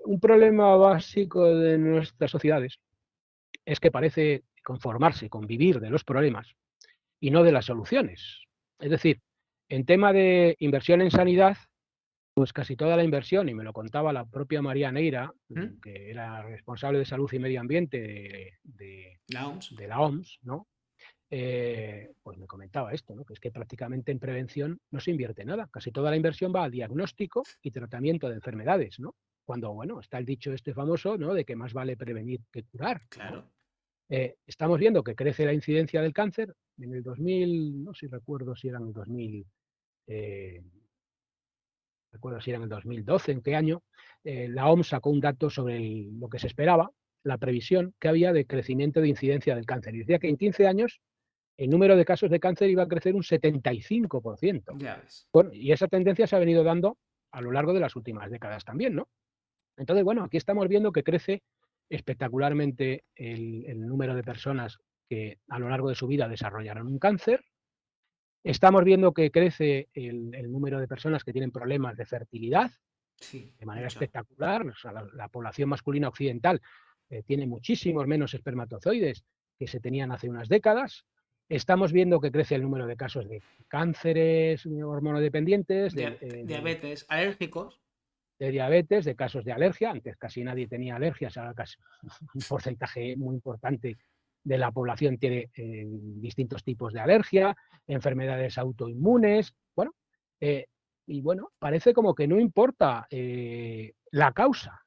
un problema básico de nuestras sociedades es que parece conformarse con vivir de los problemas y no de las soluciones. Es decir, en tema de inversión en sanidad, pues casi toda la inversión, y me lo contaba la propia María Neira, ¿Mm? que era responsable de salud y medio ambiente La OMS. de la OMS, ¿no? Pues me comentaba esto, ¿no? Que es que prácticamente en prevención no se invierte nada. Casi toda la inversión va a diagnóstico y tratamiento de enfermedades, ¿no? Cuando, bueno, está el dicho este famoso, ¿no? De que más vale prevenir que curar, ¿no? Claro. Estamos viendo que crece la incidencia del cáncer. En el 2000, no sé si recuerdo si era en el 2000, eh, recuerdo si era en el 2012, en qué año, la OMS sacó un dato sobre lo que se esperaba, la previsión que había de crecimiento de incidencia del cáncer. Y decía que en 15 años el número de casos de cáncer iba a crecer un 75%. Ya ves. Bueno, y esa tendencia se ha venido dando a lo largo de las últimas décadas también, ¿no? Entonces, bueno, aquí estamos viendo que crece espectacularmente el número de personas que a lo largo de su vida desarrollaron un cáncer. Estamos viendo que crece el número de personas que tienen problemas de fertilidad Sí, de manera mucho. espectacular. O sea, la población masculina occidental tiene muchísimos menos espermatozoides que se tenían hace unas décadas. Estamos viendo que crece el número de casos de cánceres hormonodependientes, Diabetes, alérgicos. de diabetes, de casos de alergia. Antes casi nadie tenía alergias, ahora casi un porcentaje muy importante de la población tiene distintos tipos de alergia, enfermedades autoinmunes. Bueno, eh, y bueno, parece como que no importa la causa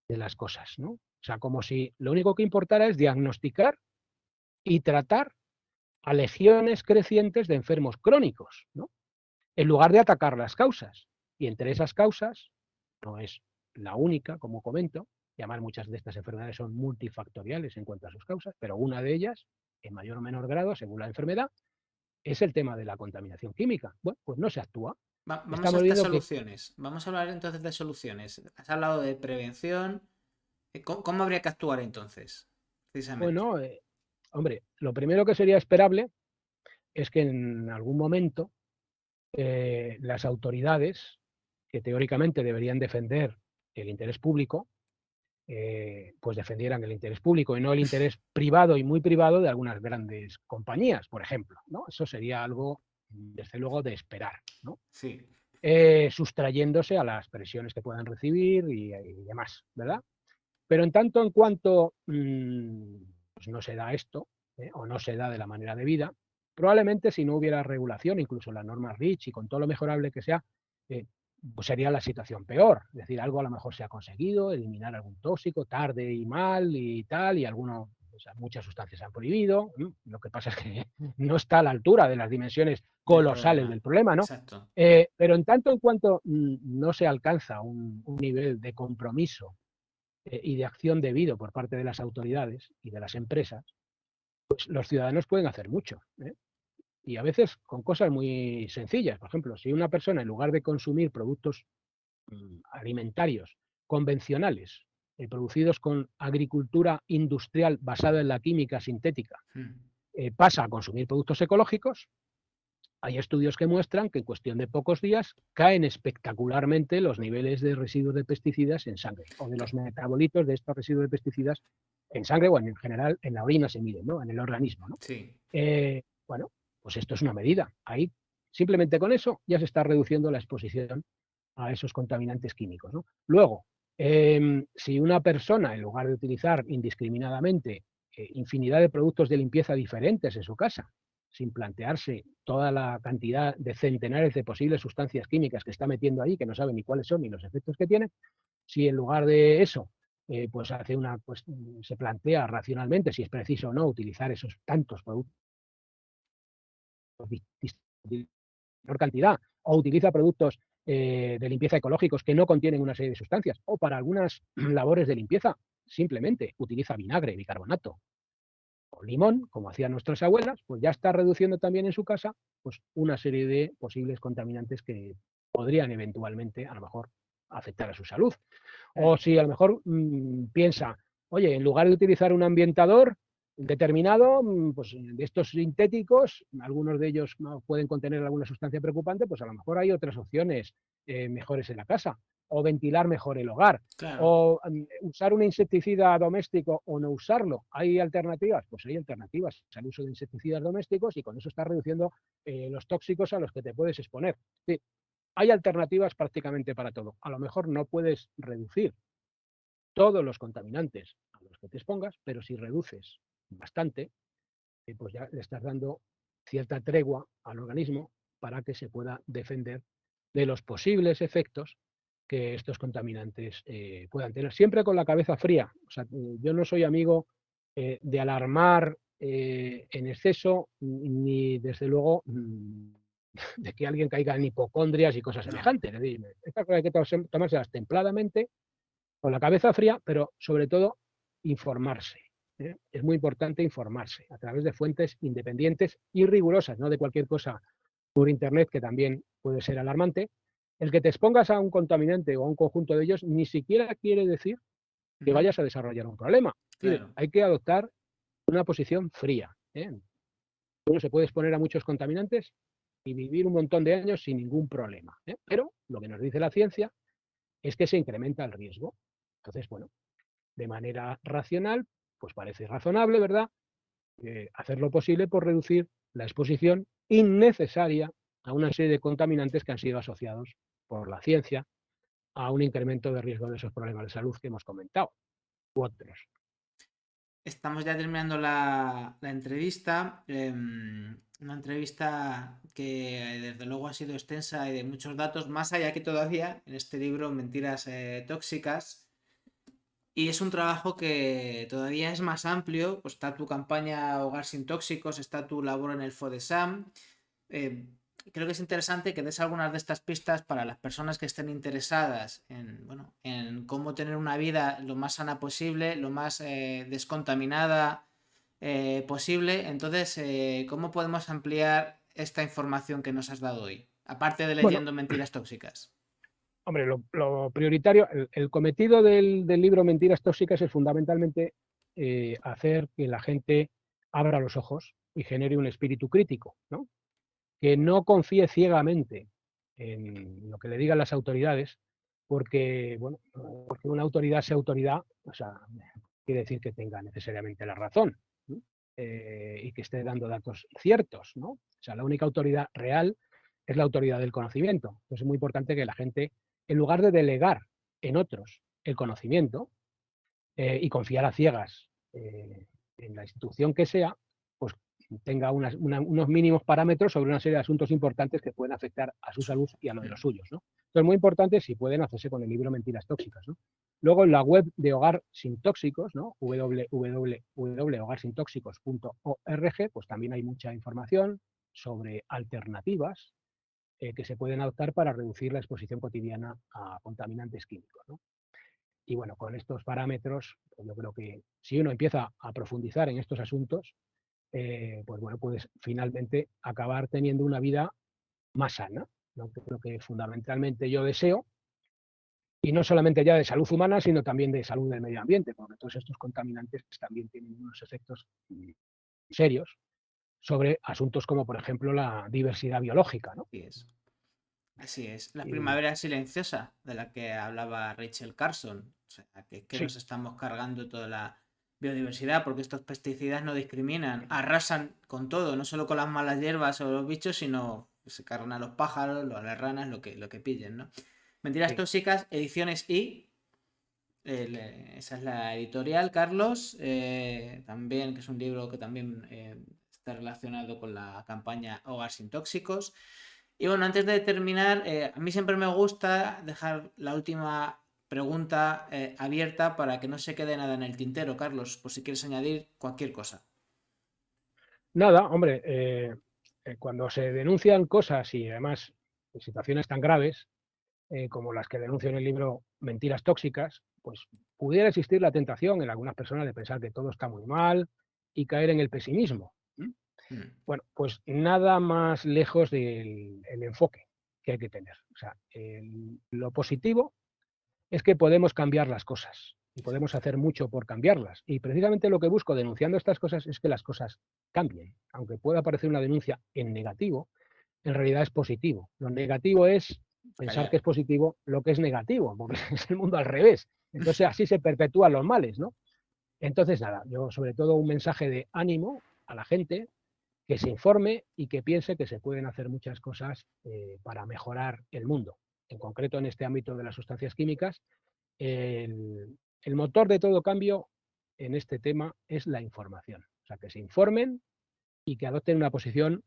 de las cosas, ¿no? O sea, como si lo único que importara es diagnosticar y tratar a legiones crecientes de enfermos crónicos, ¿no? En lugar de atacar las causas. Y entre esas causas, no es la única, como comento, y además muchas de estas enfermedades son multifactoriales en cuanto a sus causas, pero una de ellas, en mayor o menor grado, según la enfermedad, es el tema de la contaminación química. Bueno, pues no se actúa. Vamos a Estamos estas viendo que, soluciones. Vamos a hablar entonces de soluciones. Has hablado de prevención. ¿Cómo habría que actuar entonces? Precisamente. bueno, hombre, lo primero que sería esperable es que en algún momento las autoridades, que teóricamente deberían defender el interés público, pues defendieran el interés público y no el interés privado y muy privado de algunas grandes compañías, por ejemplo, ¿no? Eso sería algo, desde luego, de esperar, ¿no? Sí. Sustrayéndose a las presiones que puedan recibir y demás, ¿verdad? Pero en tanto en cuanto pues no se da esto, o no se da de la manera debida, probablemente si no hubiera regulación, incluso la norma REACH y con todo lo mejorable que sea, eh, pues sería la situación peor. Es decir, algo a lo mejor se ha conseguido, eliminar algún tóxico tarde y mal y tal, y alguno, o sea, muchas sustancias se han prohibido. Lo que pasa es que no está a la altura de las dimensiones Del colosales problema. del problema, ¿no? Exacto. Pero en tanto en cuanto no se alcanza un nivel de compromiso y de acción debido por parte de las autoridades y de las empresas, pues los ciudadanos pueden hacer mucho. Y a veces con cosas muy sencillas. Por ejemplo, si una persona en lugar de consumir productos alimentarios convencionales, producidos con agricultura industrial basada en la química sintética, Mm. pasa a consumir productos ecológicos, hay estudios que muestran que en cuestión de pocos días caen espectacularmente los niveles de residuos de pesticidas en sangre o de los metabolitos de estos residuos de pesticidas en sangre o en general en la orina se miden, ¿no? En el organismo, ¿no? Sí. Bueno, pues esto es una medida. Ahí simplemente con eso ya se está reduciendo la exposición a esos contaminantes químicos, ¿no? Luego, si una persona, en lugar de utilizar indiscriminadamente infinidad de productos de limpieza diferentes en su casa, sin plantearse toda la cantidad de centenares de posibles sustancias químicas que está metiendo ahí, que no sabe ni cuáles son ni los efectos que tienen, si en lugar de eso, pues hace pues se plantea racionalmente si es preciso o no utilizar esos tantos productos de menor cantidad, o utiliza productos de limpieza ecológicos que no contienen una serie de sustancias, o para algunas labores de limpieza, simplemente utiliza vinagre, bicarbonato o limón, como hacían nuestras abuelas, pues ya está reduciendo también en su casa pues, una serie de posibles contaminantes que podrían eventualmente, a lo mejor, afectar a su salud. O Mm. si a lo mejor piensa, oye, en lugar de utilizar un ambientador determinado, pues de estos sintéticos, algunos de ellos pueden contener alguna sustancia preocupante, pues a lo mejor hay otras opciones mejores en la casa, o ventilar mejor el hogar, Claro. o usar un insecticida doméstico o no usarlo. ¿Hay alternativas? Pues hay alternativas al uso de insecticidas domésticos y con eso estás reduciendo los tóxicos a los que te puedes exponer. Sí, hay alternativas prácticamente para todo. A lo mejor no puedes reducir todos los contaminantes a los que te expongas, pero si reduces bastante, pues ya le estás dando cierta tregua al organismo para que se pueda defender de los posibles efectos que estos contaminantes puedan tener. Siempre con la cabeza fría. O sea, yo no soy amigo de alarmar en exceso, ni desde luego de que alguien caiga en hipocondrias y cosas No. semejantes. Es decir, estas cosas hay que tomárselas templadamente, con la cabeza fría, pero sobre todo informarse. Es muy importante informarse a través de fuentes independientes y rigurosas, no de cualquier cosa por Internet, que también puede ser alarmante. El que te expongas a un contaminante o a un conjunto de ellos ni siquiera quiere decir que Ujú. vayas a desarrollar un problema. Mire, Claro. hay que adoptar una posición fría. Uno se puede exponer a muchos contaminantes y vivir un montón de años sin ningún problema. Pero lo que nos dice la ciencia es que se incrementa el riesgo. Entonces, bueno, de manera racional, pues parece razonable, ¿verdad? Hacer lo posible por reducir la exposición innecesaria a una serie de contaminantes que han sido asociados por la ciencia a un incremento de riesgo de esos problemas de salud que hemos comentado, u otros. Estamos ya terminando la entrevista. Una entrevista que desde luego ha sido extensa y de muchos datos, más allá que todavía en este libro Mentiras tóxicas. Y es un trabajo que todavía es más amplio. Pues está tu campaña Hogar sin Tóxicos, está tu labor en el FODESAM. Eh, Creo que es interesante que des algunas de estas pistas para las personas que estén interesadas en, bueno, en cómo tener una vida lo más sana posible, lo más descontaminada posible. Entonces, ¿cómo podemos ampliar esta información que nos has dado hoy? Aparte de Bueno, leyendo Mentiras Tóxicas. hombre, lo prioritario, el cometido del libro Mentiras Tóxicas es fundamentalmente hacer que la gente abra los ojos y genere un espíritu crítico, ¿no? Que no confíe ciegamente en lo que le digan las autoridades, porque, bueno, porque una autoridad sea autoridad, o sea, quiere decir que tenga necesariamente la razón, ¿no? Y que esté dando datos ciertos, ¿no? O sea, la única autoridad real es la autoridad del conocimiento. Entonces es muy importante que la gente, en lugar de delegar en otros el conocimiento y confiar a ciegas en la institución que sea, pues tenga unos mínimos parámetros sobre una serie de asuntos importantes que pueden afectar a su salud y a lo de los suyos, ¿no? Entonces, muy importante si pueden hacerse con el libro Mentiras Tóxicas, ¿no? Luego, en la web de Hogar Sin Tóxicos, ¿no? www.hogarsintóxicos.org, pues también hay mucha información sobre alternativas que se pueden adoptar para reducir la exposición cotidiana a contaminantes químicos, ¿no? Y bueno, con estos parámetros, pues yo creo que si uno empieza a profundizar en estos asuntos, pues bueno, puedes finalmente acabar teniendo una vida más sana, ¿no? Que es lo que fundamentalmente yo deseo, y no solamente ya de salud humana, sino también de salud del medio ambiente, porque todos estos contaminantes también tienen unos efectos serios sobre asuntos como, por ejemplo, la diversidad biológica, ¿no? Así es. Así es. La Y, primavera silenciosa de la que hablaba Rachel Carson. O sea, que sí, nos estamos cargando toda la biodiversidad porque estos pesticidas no discriminan, arrasan con todo, no solo con las malas hierbas o los bichos, sino que se cargan a los pájaros, a las ranas, lo que pillen, ¿no? Mentiras sí. tóxicas, ediciones I. Esa es la editorial, Carlos. También, que es un libro que también está relacionado con la campaña Hogar sin Tóxicos. Y bueno, antes de terminar, a mí siempre me gusta dejar la última pregunta abierta para que no se quede nada en el tintero, Carlos, por si quieres añadir cualquier cosa. Nada, hombre, cuando se denuncian cosas y además situaciones tan graves, como las que denuncio en el libro Mentiras Tóxicas, pues pudiera existir la tentación en algunas personas de pensar que todo está muy mal y caer en el pesimismo. Mm. Bueno, pues nada más lejos del el enfoque que hay que tener. O sea, lo positivo es que podemos cambiar las cosas y podemos Exacto. hacer mucho por cambiarlas. Y precisamente lo que busco denunciando estas cosas es que las cosas cambien. Aunque pueda parecer una denuncia en negativo, en realidad es positivo. Lo negativo es pensar que Callar. es positivo lo que es negativo, porque es el mundo al revés. Entonces así se perpetúan los males, ¿no? Entonces, nada, yo sobre todo un mensaje de ánimo a la gente que se informe y que piense que se pueden hacer muchas cosas para mejorar el mundo. En concreto, en este ámbito de las sustancias químicas, el motor de todo cambio en este tema es la información. O sea, que se informen y que adopten una posición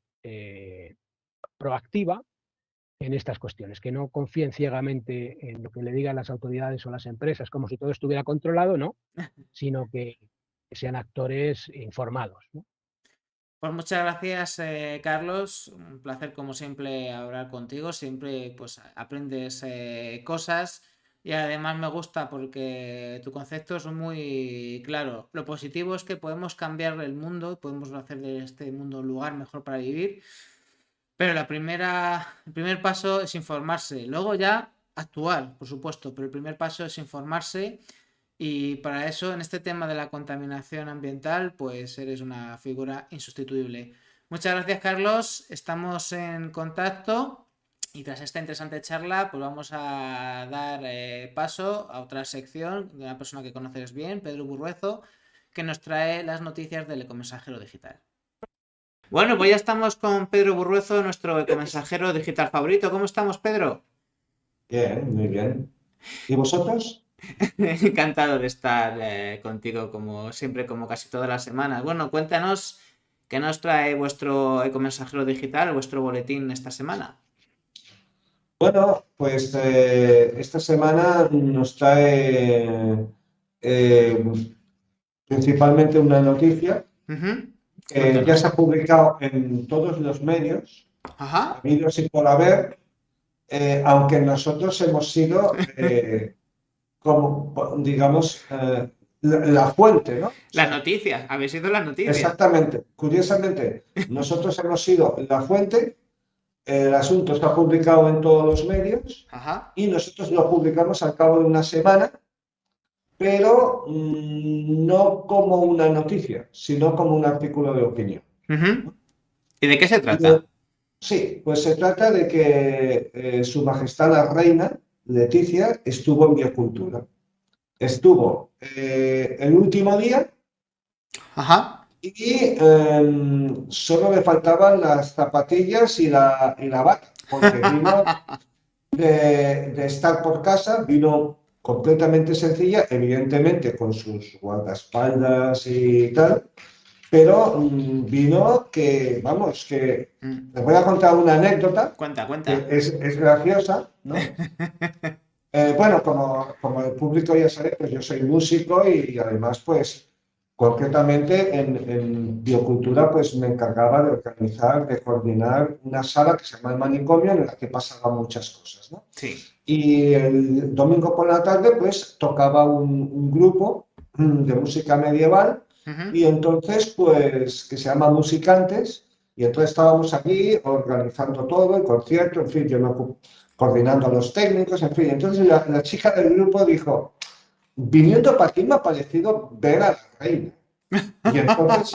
proactiva en estas cuestiones, que no confíen ciegamente en lo que le digan las autoridades o las empresas, como si todo estuviera controlado, ¿no? Sino que sean actores informados, ¿no? Pues muchas gracias, Carlos. Un placer, como siempre, hablar contigo. Siempre pues aprendes cosas y además me gusta porque tu concepto es muy claro. Lo positivo es que podemos cambiar el mundo, podemos hacer de este mundo un lugar mejor para vivir, pero el primer paso es informarse. Luego ya actuar, por supuesto, pero el primer paso es informarse y para eso, en este tema de la contaminación ambiental, pues eres una figura insustituible. Muchas gracias, Carlos. Estamos en contacto y tras esta interesante charla, pues vamos a dar paso a otra sección de una persona que conoces bien, Pedro Burruezo, que nos trae las noticias del ecomensajero digital. Bueno, pues ya estamos con Pedro Burruezo, nuestro ecomensajero digital favorito. ¿Cómo estamos, Pedro? Bien, muy bien. ¿Y vosotros? Encantado de estar contigo como siempre, como casi todas las semanas. Bueno, cuéntanos qué nos trae vuestro ecomensajero digital, vuestro boletín esta semana. Bueno, pues esta semana nos trae eh, principalmente una noticia que ya Cuéntanos. se ha publicado en todos los medios, Ajá. habidos y por haber, aunque nosotros hemos sido, como, digamos, la fuente, ¿no? O Las sea, noticias, habéis sido las noticias. exactamente. Curiosamente, nosotros hemos sido la fuente. El asunto está publicado en todos los medios Ajá. y nosotros lo publicamos al cabo de una semana, pero no como una noticia, sino como un artículo de opinión. ¿Y de qué se Y, trata? sí, pues se trata de que Su Majestad la Reina Leticia estuvo en Biocultura. Estuvo el último día Ajá. y solo le faltaban las zapatillas y la bata, porque vino de estar por casa, vino completamente sencilla, evidentemente con sus guardaespaldas y tal, pero vino que, vamos, que les voy a contar una anécdota Cuenta, que cuenta. es graciosa, ¿no? Bueno, como el público ya sabe, pues yo soy músico y además, pues, concretamente en biocultura, pues me encargaba de organizar, de coordinar una sala que se llama el Manicomio, en la que pasaban muchas cosas, ¿no? Sí. Y el domingo por la tarde, pues, tocaba un grupo de música medieval y entonces, pues, que se llama Musicantes, y entonces estábamos aquí organizando todo, el concierto, en fin, yo me ocupo coordinando a los técnicos, en fin. Entonces la chica del grupo dijo, viniendo para aquí me ha parecido ver a la reina. Y entonces,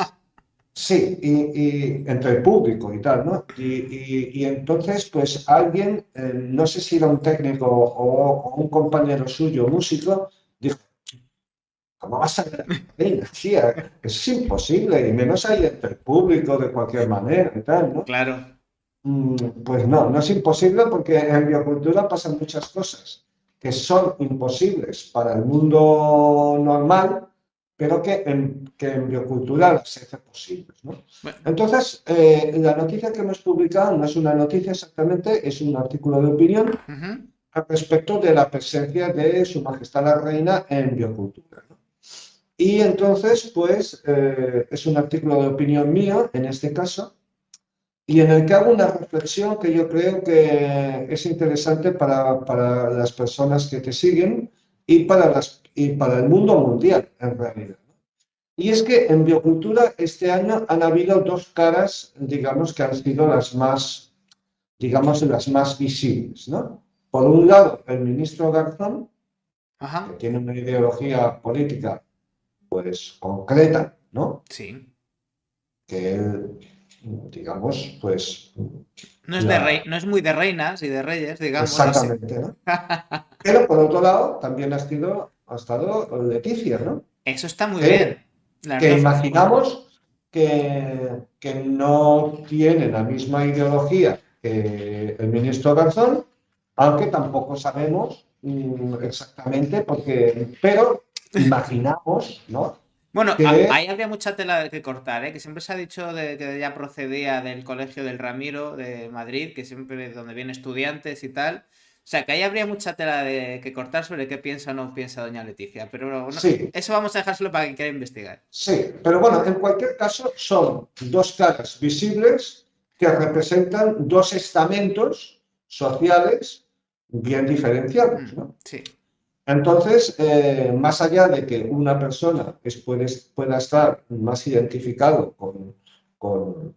sí, y entre el público y tal, ¿no? Y entonces, pues alguien, no sé si era un técnico o un compañero suyo, músico, dijo, ¿cómo vas a ver a la reina, tía? Es imposible, y menos ahí entre el público de cualquier manera y tal, ¿no? Claro. Pues no, no es imposible porque en biocultura pasan muchas cosas que son imposibles para el mundo normal, pero que en biocultura las hace posibles, ¿no? Bueno. Entonces, la noticia que hemos publicado no es una noticia exactamente, es un artículo de opinión al respecto de la presencia de Su Majestad la Reina en biocultura, ¿no? Y entonces, pues, es un artículo de opinión mío, en este caso, y en el que hago una reflexión que yo creo que es interesante para las personas que te siguen y para el mundo mundial, en realidad. Y es que en biocultura este año han habido dos caras, digamos, que han sido las más, digamos, las más visibles, ¿no? Por un lado, el ministro Garzón, que tiene una ideología política, pues, concreta, ¿no? Sí. Que él, digamos, pues... No es de rey, no es muy de reinas y de reyes, digamos así. Exactamente, ¿no? Pero por otro lado, también ha estado Leticia, ¿no? Eso está muy Que, bien. Las que dos. imaginamos que no tiene la misma ideología que el ministro Garzón, aunque tampoco sabemos exactamente porque, pero imaginamos, ¿no? Bueno, que ahí habría mucha tela que cortar, ¿eh? Que siempre se ha dicho que ya procedía del Colegio del Ramiro de Madrid, que siempre donde vienen estudiantes y tal. O sea, que ahí habría mucha tela que cortar sobre qué piensa o no piensa doña Leticia. Pero sí, eso vamos a dejárselo para quien quiera investigar. sí, pero bueno, en cualquier caso son dos caras visibles que representan dos estamentos sociales bien diferenciados, ¿no? Sí. Entonces, más allá de que una persona pueda estar más identificado con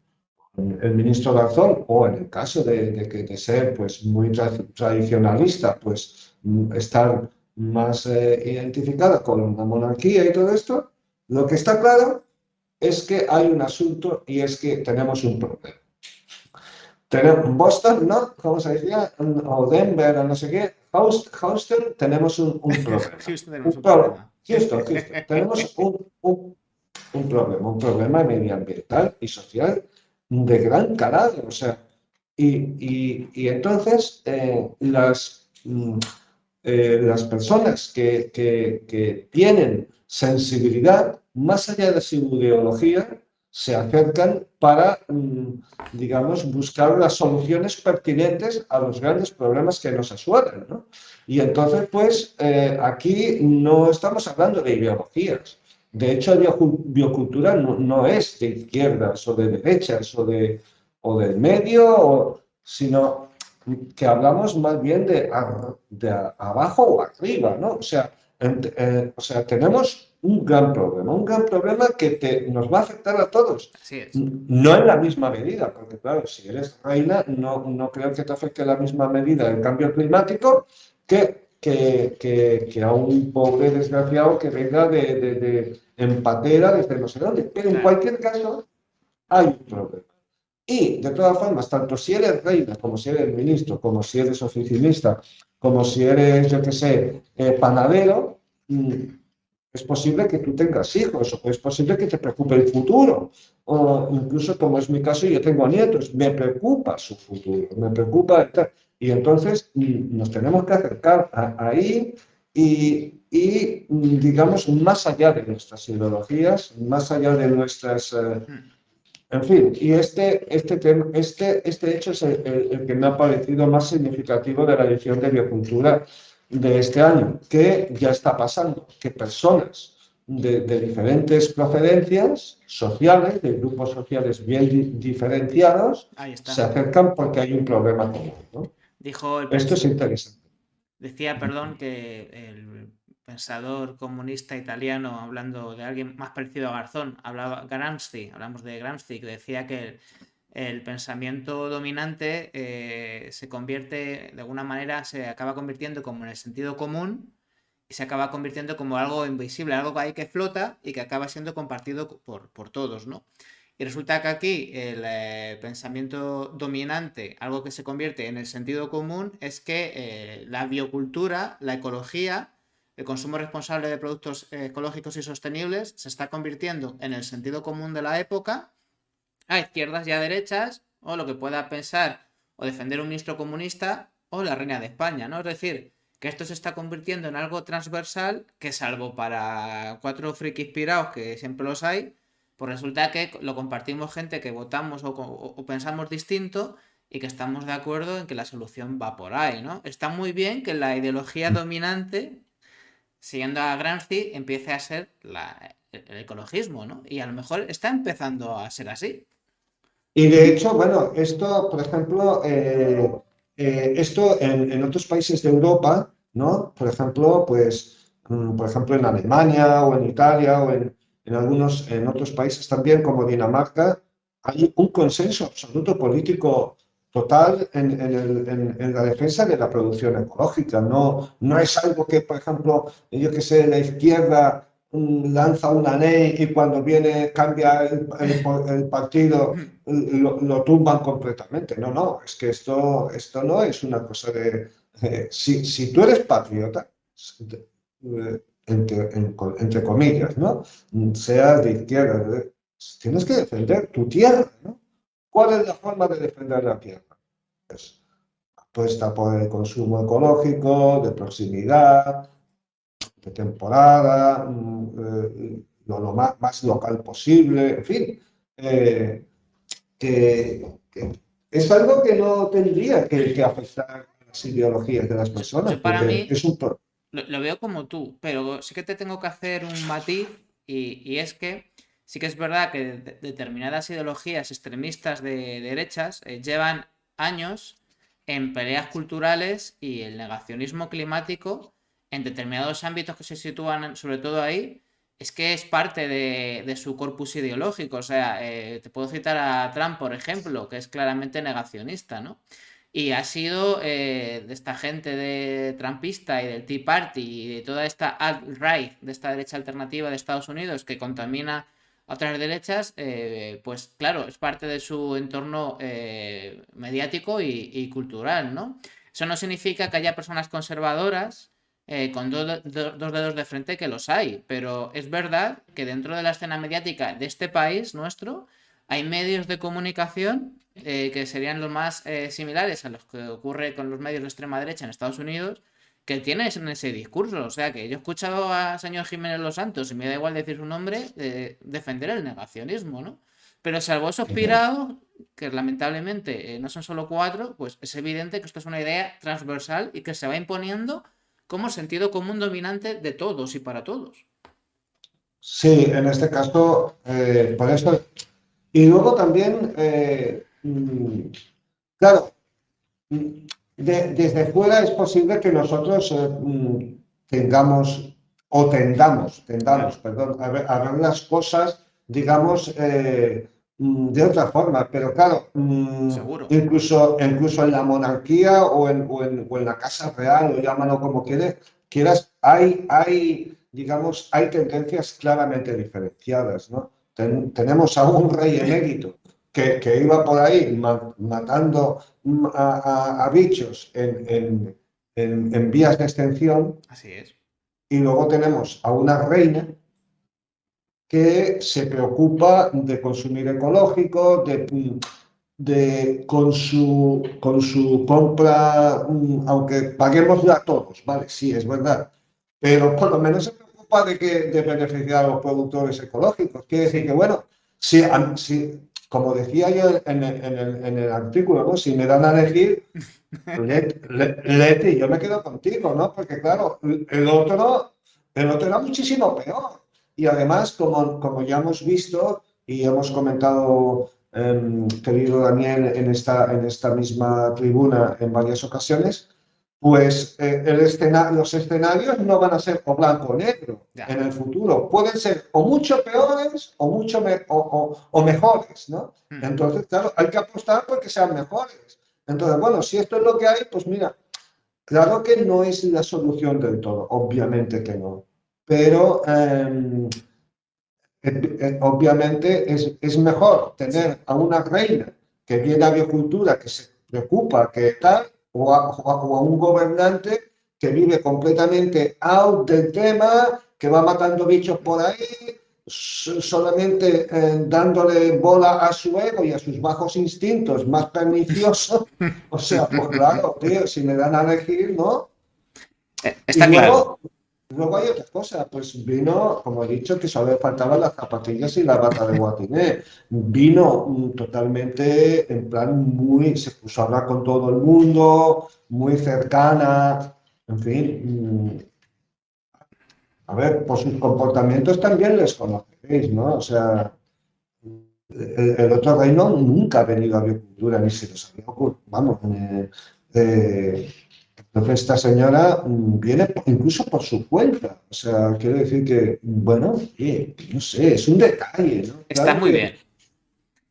el ministro Garzón, o en el caso de ser pues, muy tradicionalista, pues estar más identificada con la monarquía y todo esto, lo que está claro es que hay un asunto y es que tenemos un problema. Boston, ¿no? ¿Cómo se decía? O Denver, o no sé qué. Houston, tenemos un problema. Houston tenemos un problema. Houston, tenemos un problema medioambiental y social de gran calado. O sea, y entonces las personas que tienen sensibilidad, más allá de su ideología, se acercan para, digamos, buscar las soluciones pertinentes a los grandes problemas que nos asuelan, ¿no? Y entonces, pues, aquí no estamos hablando de ideologías. De hecho, biocultura no es de izquierdas o de derechas o del medio, sino que hablamos más bien de abajo o arriba, ¿no? O sea, tenemos un gran problema que nos va a afectar a todos. Así es. No en la misma medida, porque claro, si eres reina, no creo que te afecte en la misma medida el cambio climático que a un pobre desgraciado que venga en patera desde no sé dónde. Pero en Claro. cualquier caso, hay un problema. Y de todas formas, tanto si eres reina, como si eres ministro, como si eres oficinista, como si eres, yo qué sé, panadero, es posible que tú tengas hijos, o es posible que te preocupe el futuro, o incluso como es mi caso, yo tengo nietos, me preocupa su futuro, me preocupa tal. Y entonces nos tenemos que acercar ahí digamos, más allá de nuestras ideologías, más allá de nuestras en fin, y este hecho es el que me ha parecido más significativo de la edición de Biocultura de este año, que ya está pasando, que personas de diferentes procedencias sociales, de grupos sociales bien diferenciados, Ahí se está. acercan porque hay un problema común, ¿no? Dijo Esto es interesante. Decía, perdón, que el pensador comunista italiano, hablando de alguien más parecido a Garzón, hablamos de Gramsci, que decía que el pensamiento dominante se convierte, de alguna manera, se acaba convirtiendo como en el sentido común y se acaba convirtiendo como algo invisible, algo ahí que flota y que acaba siendo compartido por todos, ¿no? Y resulta que aquí el pensamiento dominante, algo que se convierte en el sentido común, es que la biocultura, la ecología, el consumo responsable de productos ecológicos y sostenibles se está convirtiendo en el sentido común de la época, a izquierdas y a derechas, o lo que pueda pensar o defender un ministro comunista o la reina de España, ¿no? Es decir, que esto se está convirtiendo en algo transversal que salvo para cuatro frikis pirados, que siempre los hay, pues resulta que lo compartimos gente que votamos o pensamos distinto y que estamos de acuerdo en que la solución va por ahí, ¿no? Está muy bien que la ideología dominante, siguiendo a Gramsci, empiece a ser el ecologismo, ¿no? Y a lo mejor está empezando a ser así. Y de hecho, bueno, esto, por ejemplo, esto en otros países de Europa, ¿no? Por ejemplo, pues, por ejemplo, en Alemania o en Italia en otros países también, como Dinamarca, hay un consenso absoluto político total en la defensa de la producción ecológica. No es algo que, por ejemplo, yo que sé, la izquierda lanza una ley y cuando viene cambia el partido lo tumban completamente. No, es que esto no es una cosa de... si tú eres patriota, entre comillas, ¿no? Seas de izquierda, tienes que defender tu tierra, ¿no? ¿Cuál es la forma de defender la tierra? Pues apuesta por el consumo ecológico, de proximidad, de temporada, lo más local posible, en fin, que es algo que no tendría que afectar a las ideologías de las personas, Yo para porque mí es un... lo veo como tú, pero sí que te tengo que hacer un matiz y es que sí que es verdad que determinadas ideologías extremistas de derechas llevan años en peleas culturales y el negacionismo climático en determinados ámbitos que se sitúan sobre todo ahí, es que es parte de su corpus ideológico. O sea, te puedo citar a Trump, por ejemplo, que es claramente negacionista, ¿no? Y ha sido de esta gente de trumpista y del Tea Party y de toda esta alt-right, de esta derecha alternativa de Estados Unidos que contamina a otras derechas, pues claro, es parte de su entorno mediático y cultural, ¿no? Eso no significa que haya personas conservadoras con dos dedos de frente, que los hay, pero es verdad que dentro de la escena mediática de este país nuestro hay medios de comunicación que serían los más similares a los que ocurre con los medios de extrema derecha en Estados Unidos, que tienen ese discurso. O sea, que yo he escuchado a señor Jiménez Los Santos, y me da igual decir su nombre, defender el negacionismo, ¿no? Pero salvo esos pirados, que lamentablemente no son solo 4, pues es evidente que esto es una idea transversal y que se va imponiendo como sentido común dominante de todos y para todos. Sí, en este caso, por eso. Y luego también, claro, mm, desde fuera es posible que nosotros tengamos o tendamos, Claro, perdón, a ver las cosas, digamos, de otra forma. Pero claro, seguro. incluso en la monarquía o en la casa real, o llámalo como quieras, digamos, hay tendencias claramente diferenciadas, ¿no? Tenemos a un rey emérito que iba por ahí matando a bichos en vías de extensión, Así es. y luego tenemos a una reina que se preocupa de consumir ecológico, con su compra, aunque paguémosla todos, ¿vale? Sí, es verdad, pero por lo menos se preocupa de beneficiar a los productores ecológicos. Quiere decir que, Sí. bueno, como decía yo en el artículo, ¿no? Si me dan a elegir, Leti, yo me quedo contigo, ¿no? Porque claro, el otro era muchísimo peor. Y además, como ya hemos visto y hemos comentado, querido Daniel, en esta misma tribuna en varias ocasiones, pues los escenarios no van a ser o blanco o negro Ya. en el futuro. Pueden ser o mucho peores o mejores, ¿no? Mm. Entonces, claro, hay que apostar porque sean mejores. Entonces, bueno, si esto es lo que hay, pues mira, claro que no es la solución del todo, obviamente que no. Pero obviamente es mejor Sí. tener a una reina que viene a agricultura, que se preocupa, que tal, o a un gobernante que vive completamente out del tema, que va matando bichos por ahí, solamente dándole bola a su ego y a sus bajos instintos más perniciosos. O sea, pues claro, tío, si me dan a elegir, ¿no? Y Está claro. luego hay otra cosa, pues vino, como he dicho, que solo le faltaban las zapatillas y la bata de guatiné. Vino totalmente en plan se puso a hablar con todo el mundo, muy cercana, en fin. A ver, por sus comportamientos también les conoceréis, ¿no? O sea, el otro reino nunca ha venido a agricultura, ni se les había ocurrido, vamos. Eh, entonces esta señora viene incluso por su cuenta. O sea, quiero decir que, bueno, no sé, es un detalle, ¿no? Está Claro muy que, bien. no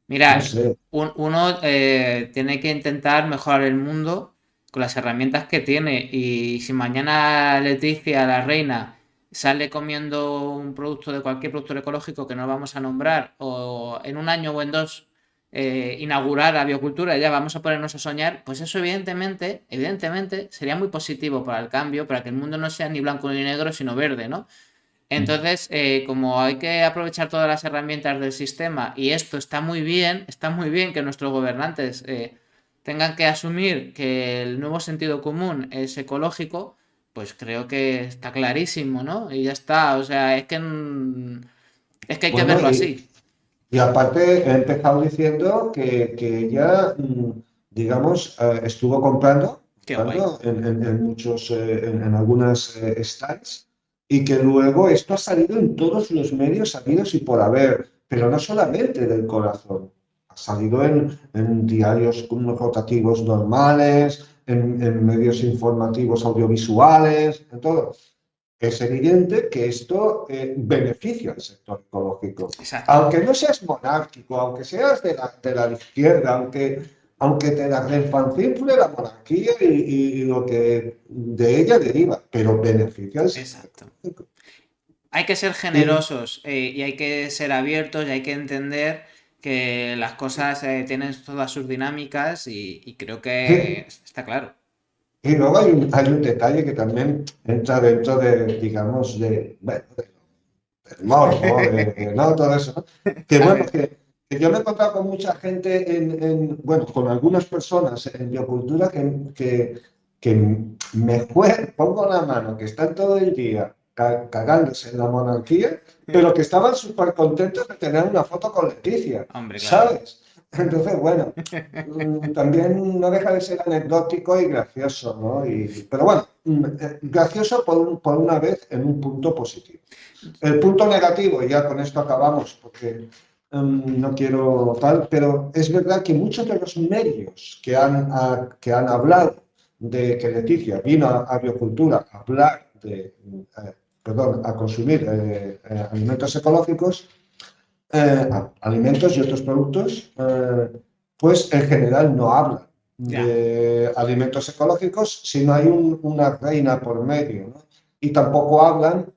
Mira, sé. uno tiene que intentar mejorar el mundo con las herramientas que tiene. Y si mañana Leticia, la reina, sale comiendo un producto de cualquier productor ecológico que no vamos a nombrar, o en un año o en dos inaugurar la biocultura, ya vamos a ponernos a soñar, pues eso evidentemente sería muy positivo para el cambio, para que el mundo no sea ni blanco ni negro, sino verde, ¿no? Entonces, como hay que aprovechar todas las herramientas del sistema y esto está muy bien que nuestros gobernantes tengan que asumir que el nuevo sentido común es ecológico, pues creo que está clarísimo, ¿no? Y ya está, o sea, es que Es que hay que Bueno, verlo así. y aparte he empezado diciendo que ella, digamos, estuvo comprando, Qué guay. en muchos, en algunas stands y que luego esto ha salido en todos los medios habidos y por haber, pero no solamente del corazón, ha salido en diarios rotativos normales, en medios informativos audiovisuales, en todo. Es evidente que esto beneficia al sector ecológico. Exacto. Aunque no seas monárquico, aunque seas de la izquierda, aunque te la refancinfle la monarquía y lo que de ella deriva, pero beneficia al sector Exacto. ecológico. Hay que ser Y, generosos y hay que ser abiertos y hay que entender que las cosas tienen todas sus dinámicas y creo que y- está claro. y luego hay un detalle que también entra dentro de, digamos, bueno, del morbo, ¿no? Todo eso, ¿no? Que A bueno, ver. que yo me he encontrado con mucha gente bueno, con algunas personas en biocultura que pongo la mano, que están todo el día cagándose en la monarquía, pero que estaban súper contentos de tener una foto con Leticia, Hombre, claro. ¿sabes? Entonces, bueno, también no deja de ser anecdótico y gracioso, ¿no? Pero bueno, gracioso por una vez en un punto positivo. El punto negativo, y ya con esto acabamos porque no quiero tal, pero es verdad que muchos de los medios que han hablado de que Leticia vino a Biocultura a hablar perdón, a consumir alimentos ecológicos, alimentos y otros productos, pues en general no hablan Ya. de alimentos ecológicos si no hay una reina por medio, ¿no? Y tampoco hablan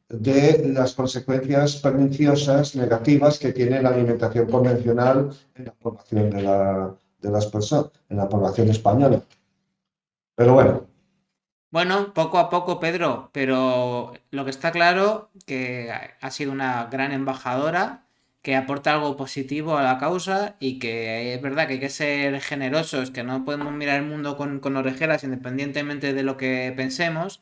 de las consecuencias perniciosas, negativas que tiene la alimentación convencional en la población de las personas, en la población española. Pero bueno, Bueno, poco a poco, Pedro, pero lo que está claro que ha sido una gran embajadora, que aporta algo positivo a la causa y que es verdad que hay que ser generosos, que no podemos mirar el mundo con orejeras independientemente de lo que pensemos,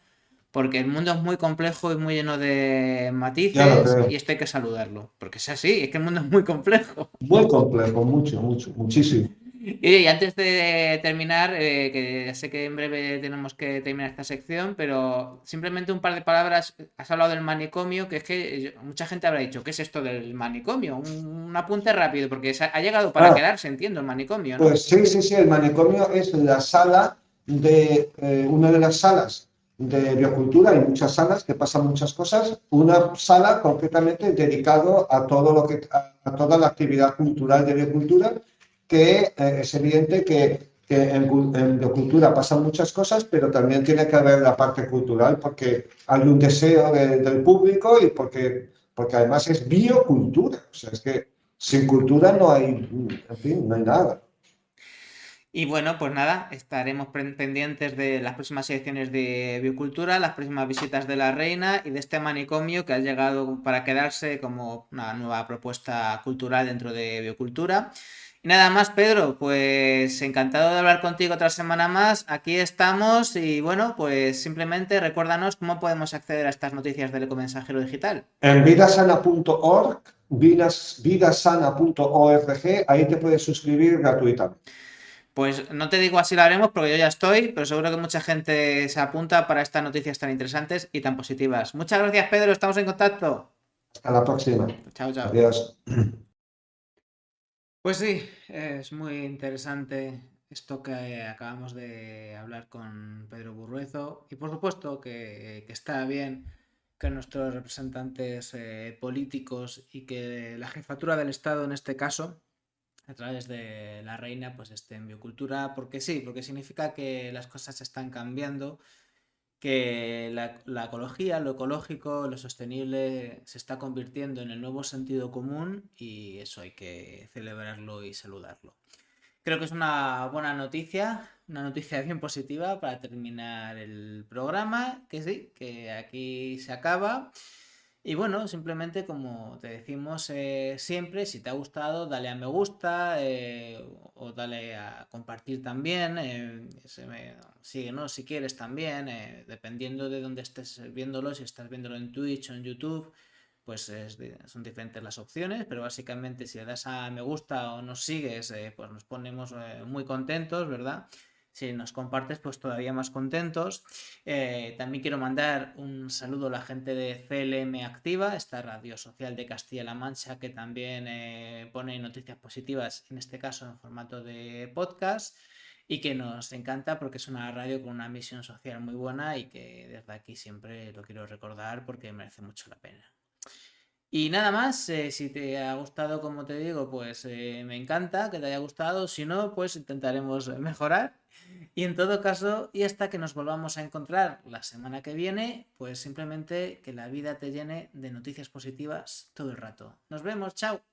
porque el mundo es muy complejo y muy lleno de ya lo matices y creo. esto hay que saludarlo, porque es así, es que el mundo es muy complejo. Muy complejo, mucho, mucho, muchísimo. Y antes de terminar, que ya sé que en breve tenemos que terminar esta sección, pero simplemente un par de palabras. Has hablado del manicomio, que es que mucha gente habrá dicho, ¿qué es esto del manicomio? Un apunte rápido, porque ha llegado para Ah, quedarse, entiendo, el manicomio, ¿no? pues sí, sí, sí, el manicomio es la sala una de las salas de biocultura, hay muchas salas que pasan muchas cosas, una sala concretamente dedicado a toda la actividad cultural de biocultura, que es evidente que en biocultura pasan muchas cosas, pero también tiene que haber la parte cultural porque hay un deseo del público y porque además es biocultura, o sea, es que sin cultura no hay, en fin, no hay nada. Y bueno, pues nada, estaremos pendientes de las próximas secciones de biocultura, las próximas visitas de la reina y de este manicomio que ha llegado para quedarse como una nueva propuesta cultural dentro de biocultura. Y nada más, Pedro, pues encantado de hablar contigo otra semana más. Aquí estamos y bueno, pues simplemente recuérdanos cómo podemos acceder a estas noticias del Ecomensajero Digital. En vidasana.org, vidasana.org, ahí te puedes suscribir gratuitamente. Pues no te digo así lo haremos porque yo ya estoy, pero seguro que mucha gente se apunta para estas noticias tan interesantes y tan positivas. Muchas gracias, Pedro, estamos en contacto. Hasta la próxima. Chao, chao. Adiós. Pues sí, es muy interesante esto que acabamos de hablar con Pedro Burruezo y por supuesto que está bien que nuestros representantes políticos y que la jefatura del Estado en este caso a través de la reina pues esté en biocultura porque sí, porque significa que las cosas están cambiando, que la ecología, lo ecológico, lo sostenible se está convirtiendo en el nuevo sentido común y eso hay que celebrarlo y saludarlo. Creo que es una noticia bien positiva para terminar el programa, que sí, que aquí se acaba. Y bueno, simplemente como te decimos siempre, si te ha gustado, dale a me gusta o dale a compartir también. Síguenos si quieres también, dependiendo de dónde estés viéndolo, si estás viéndolo en Twitch o en YouTube. pues son diferentes las opciones, pero básicamente si le das a me gusta o nos sigues, pues nos ponemos muy contentos, ¿verdad? Si nos compartes, pues todavía más contentos. También quiero mandar un saludo a la gente de CLM Activa, esta radio social de Castilla-La Mancha, que también pone noticias positivas, en este caso en formato de podcast, y que nos encanta porque es una radio con una misión social muy buena y que desde aquí siempre lo quiero recordar porque merece mucho la pena. Y nada más, si te ha gustado, como te digo, pues me encanta que te haya gustado. Si no, pues intentaremos mejorar. Y en todo caso, y hasta que nos volvamos a encontrar la semana que viene, pues simplemente que la vida te llene de noticias positivas todo el rato. Nos vemos, chao.